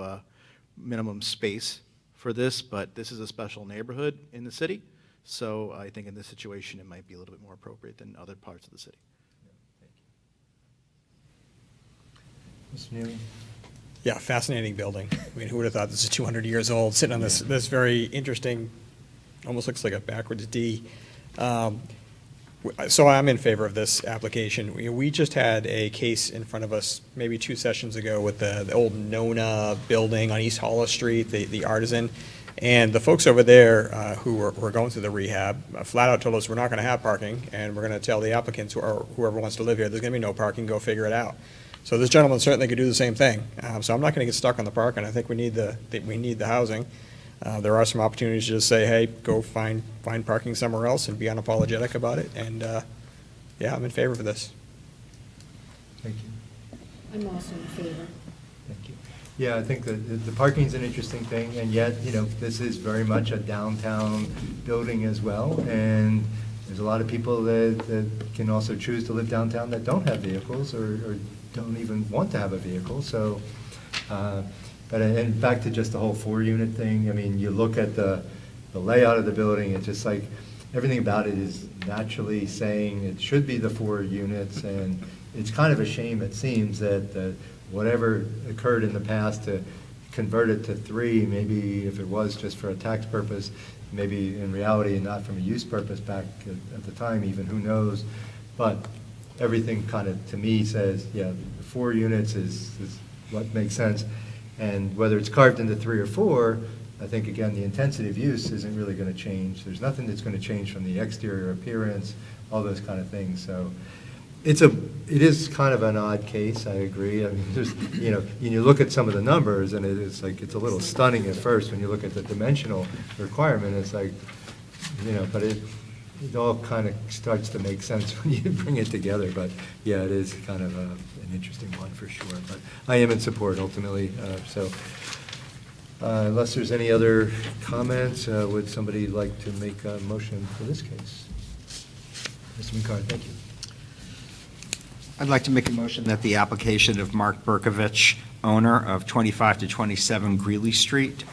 minimum space for this, but this is a special neighborhood in the city, so I think in this situation, it might be a little bit more appropriate than other parts of the city. Mr. Neely? Yeah, fascinating building. I mean, who would have thought this is 200 years old, sitting on this very interesting, almost looks like a backwards D. So I'm in favor of this application. We just had a case in front of us maybe 2 sessions ago with the old Nona building on East Hollis Street, the Artisan. And the folks over there who were going through the rehab flat out told us we're not going to have parking, and we're going to tell the applicants or whoever wants to live here, there's going to be no parking, go figure it out. So this gentleman certainly could do the same thing. So I'm not going to get stuck on the parking. I think we need the housing. There are some opportunities to just say, hey, go find parking somewhere else and be unapologetic about it. And yeah, I'm in favor of this. Thank you. I'm also in favor. Thank you. Yeah, I think the parking's an interesting thing, and yet, this is very much a downtown building as well, and there's a lot of people that can also choose to live downtown that don't have vehicles or don't even want to have a vehicle, so, and back to just the whole 4-unit thing, I mean, you look at the layout of the building, it's just like, everything about it is naturally saying it should be the 4 units, and it's kind of a shame, it seems, that whatever occurred in the past to convert it to 3, maybe if it was just for a tax purpose, maybe in reality, not from a use purpose back at the time even, who knows? But everything kind of, to me, says, yeah, 4 units is what makes sense. And whether it's carved into 3 or 4, I think, again, the intensity of use isn't really going to change. There's nothing that's going to change from the exterior appearance, all those kind of things. So it is kind of an odd case, I agree. I mean, there's, you look at some of the numbers, and it's like, it's a little stunning at first when you look at the dimensional requirement. It's like, but it all kind of starts to make sense when you bring it together. But yeah, it is kind of an interesting one for sure. But I am in support ultimately. Unless there's any other comments, would somebody like to make a motion for this case? Mr. McCarr, thank you. I'd like to make a motion that the application of Mark Berkovich, owner of 25 to 27 Greeley Street,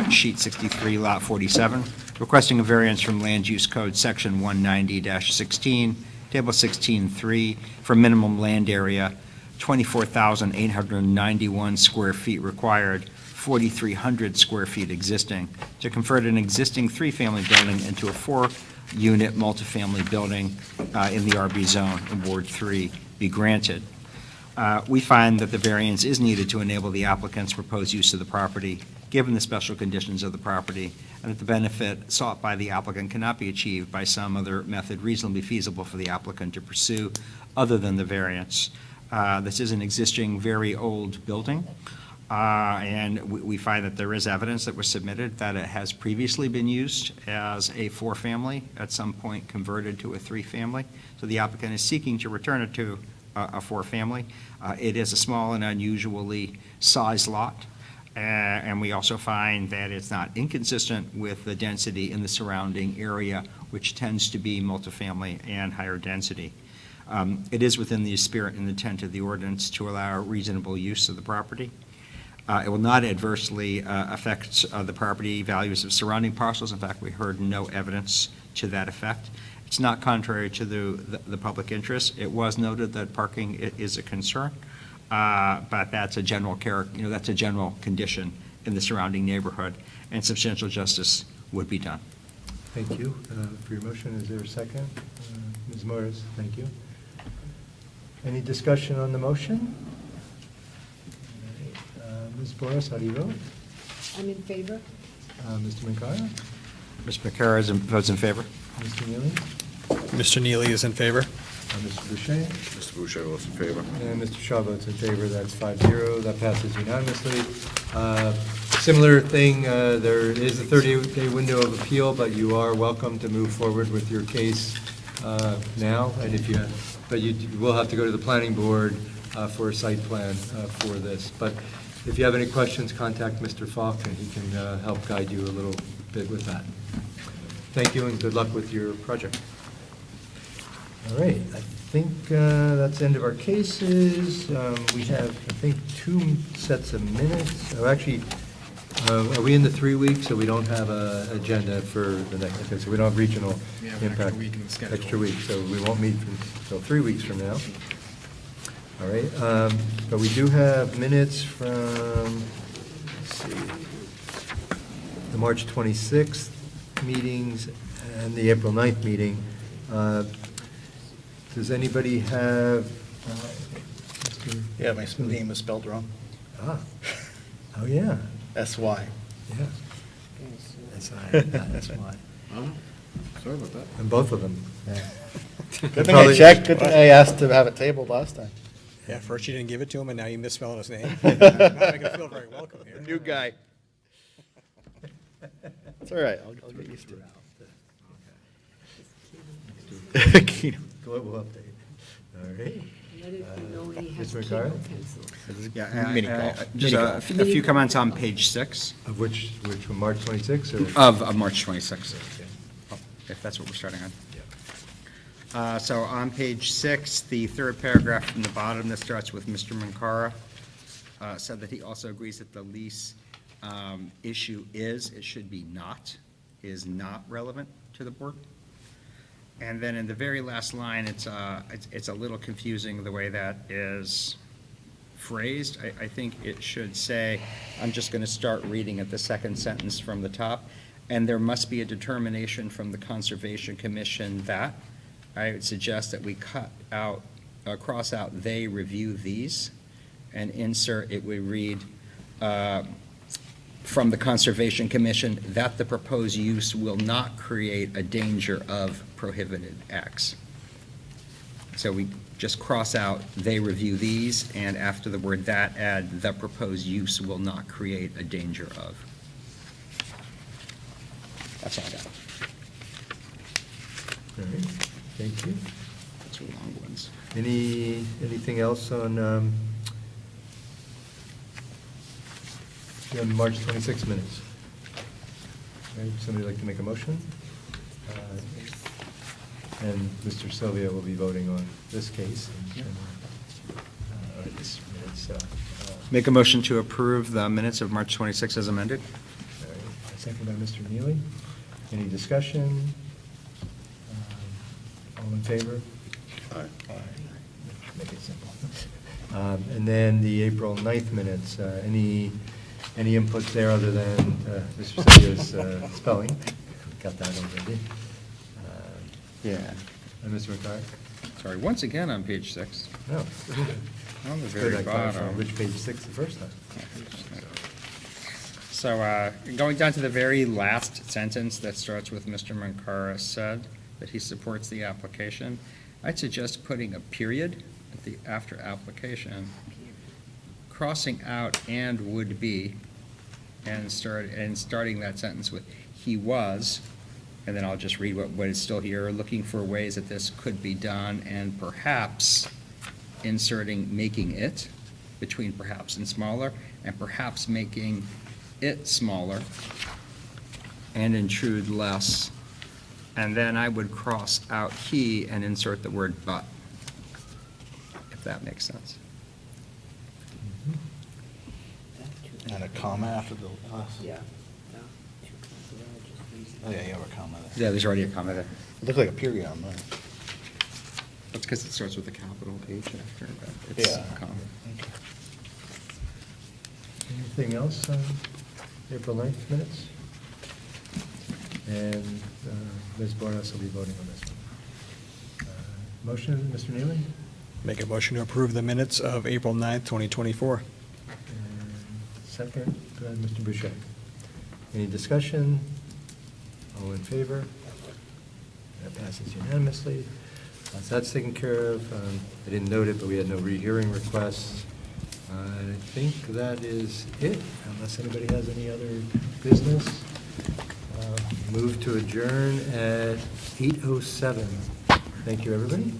sheet 63, lot 47, requesting a variance from Land Use Code Section 190-16, Table 16-3, for minimum land area, 24,891 square feet required, 4,300 square feet existing, to convert an existing 3-family building into a 4-unit multifamily building in the RB zone in Ward 3 be granted. We find that the variance is needed to enable the applicant's proposed use of the property, given the special conditions of the property, and that the benefit sought by the applicant cannot be achieved by some other method reasonably feasible for the applicant to pursue other than the variance. This is an existing, very old building. And we find that there is evidence that was submitted that it has previously been used as a 4-family, at some point converted to a 3-family. So the applicant is seeking to return it to a 4-family. It is a small and unusually sized lot. And we also find that it's not inconsistent with the density in the surrounding area, which tends to be multifamily and higher density. It is within the spirit and intent of the ordinance to allow reasonable use of the property. It will not adversely affect the property values of surrounding parcels. In fact, we heard no evidence to that effect. It's not contrary to the public interest. It was noted that parking is a concern, but that's a general that's a general condition in the surrounding neighborhood, and substantial justice would be done. Thank you for your motion. Is there a second? Ms. Morris, thank you. Any discussion on the motion? Ms. Morris, how do you vote? I'm in favor. Mr. McCarr? Mr. McCarr votes in favor. Mr. Neely? Mr. Neely is in favor. Mr. Boucher? Mr. Boucher votes in favor. And Mr. Shaw votes in favor. That's 5-0. That passes unanimously. Similar thing, there is a 30-day window of appeal, but you are welcome to move forward with your case now. And but you will have to go to the planning board for a site plan for this. But if you have any questions, contact Mr. Falk, and he can help guide you a little bit with that. Thank you, and good luck with your project. All right, I think that's the end of our cases. We have, I think, 2 sets of minutes. Oh, actually, are we in the 3 weeks, so we don't have an agenda for the next, okay, so we don't have regional We have an impact. extra week in the schedule. Extra week, so we won't meet until 3 weeks from now. All right, but we do have minutes from, let's see, the March 26th meetings and the April 9th meeting. Does anybody have? Yeah, my name is spelled wrong. Oh yeah. That's why. Yeah. That's why. Oh, sorry about that. And both of them. Good thing I checked, good thing I asked to have it tabled last time. Yeah, first you didn't give it to him, and now you misspelled his name. Not making it feel very welcome here. New guy. It's all right, I'll get used to it. Global update. All right. Let it be known he has Mr. keyboard McCarr? pencil. Mini golf. Just a few comments on page 6. Of which from March 26th or? Of March 26th, if that's what we're starting on. So on page 6, the 3rd paragraph from the bottom that starts with Mr. Mankara said that he also agrees that the lease issue is not relevant to the board. And then in the very last line, it's a little confusing the way that is phrased. I think it should say, I'm just going to start reading at the second sentence from the top. and there must be a determination from the Conservation Commission that, I would suggest that we cross out "they review these," and insert, it would read, from the Conservation Commission that the proposed use will not create a danger of prohibited X. So we just cross out "they review these," and after the word "that," add "the proposed use will not create a danger of." That's all I got. All right, thank you. Those were long ones. Anything else on March 26 minutes? All right, somebody like to make a motion? And Mr. Sylvia will be voting on this case. Or this minutes. Make a motion to approve the minutes of March 26 as amended. All right, second by Mr. Neely. Any discussion? All in favor? Aye. Make it simple. And then the April 9th minutes, any input there other than Mr. Sylvia's spelling? Got that already. Yeah. And Mr. McCarthy? Sorry, once again on page 6. No. On the It's very good I clarified bottom. which page 6 the first time. So going down to the very last sentence that starts with Mr. Mankara said that he supports the application, I'd suggest putting a period at the after application, crossing out "and would be," and starting that sentence with "he was," and then I'll just read what is still here, looking for ways that this could be done, and perhaps inserting "making it," between perhaps and smaller, and perhaps making it smaller and intrude less. And then I would cross out "he" and insert the word "but," if that makes sense. And a comma after the last? Yeah. Oh, yeah, you have a comma there. Yeah, there's already a comma there. It looked like a period on mine. That's because it starts with a capital H after, but it's Yeah. a comma. Anything else on April 9th minutes? And Ms. Bordas will be voting on this one. Motion, Mr. Neely? Make a motion to approve the minutes of April 9th, 2024. And second, Mr. Boucher. Any discussion? All in favor? That passes unanimously. So that's taken care of. I didn't note it, but we had no rehearing requests. I think that is it, unless anybody has any other business. Move to adjourn at 8:07. Thank you, everybody.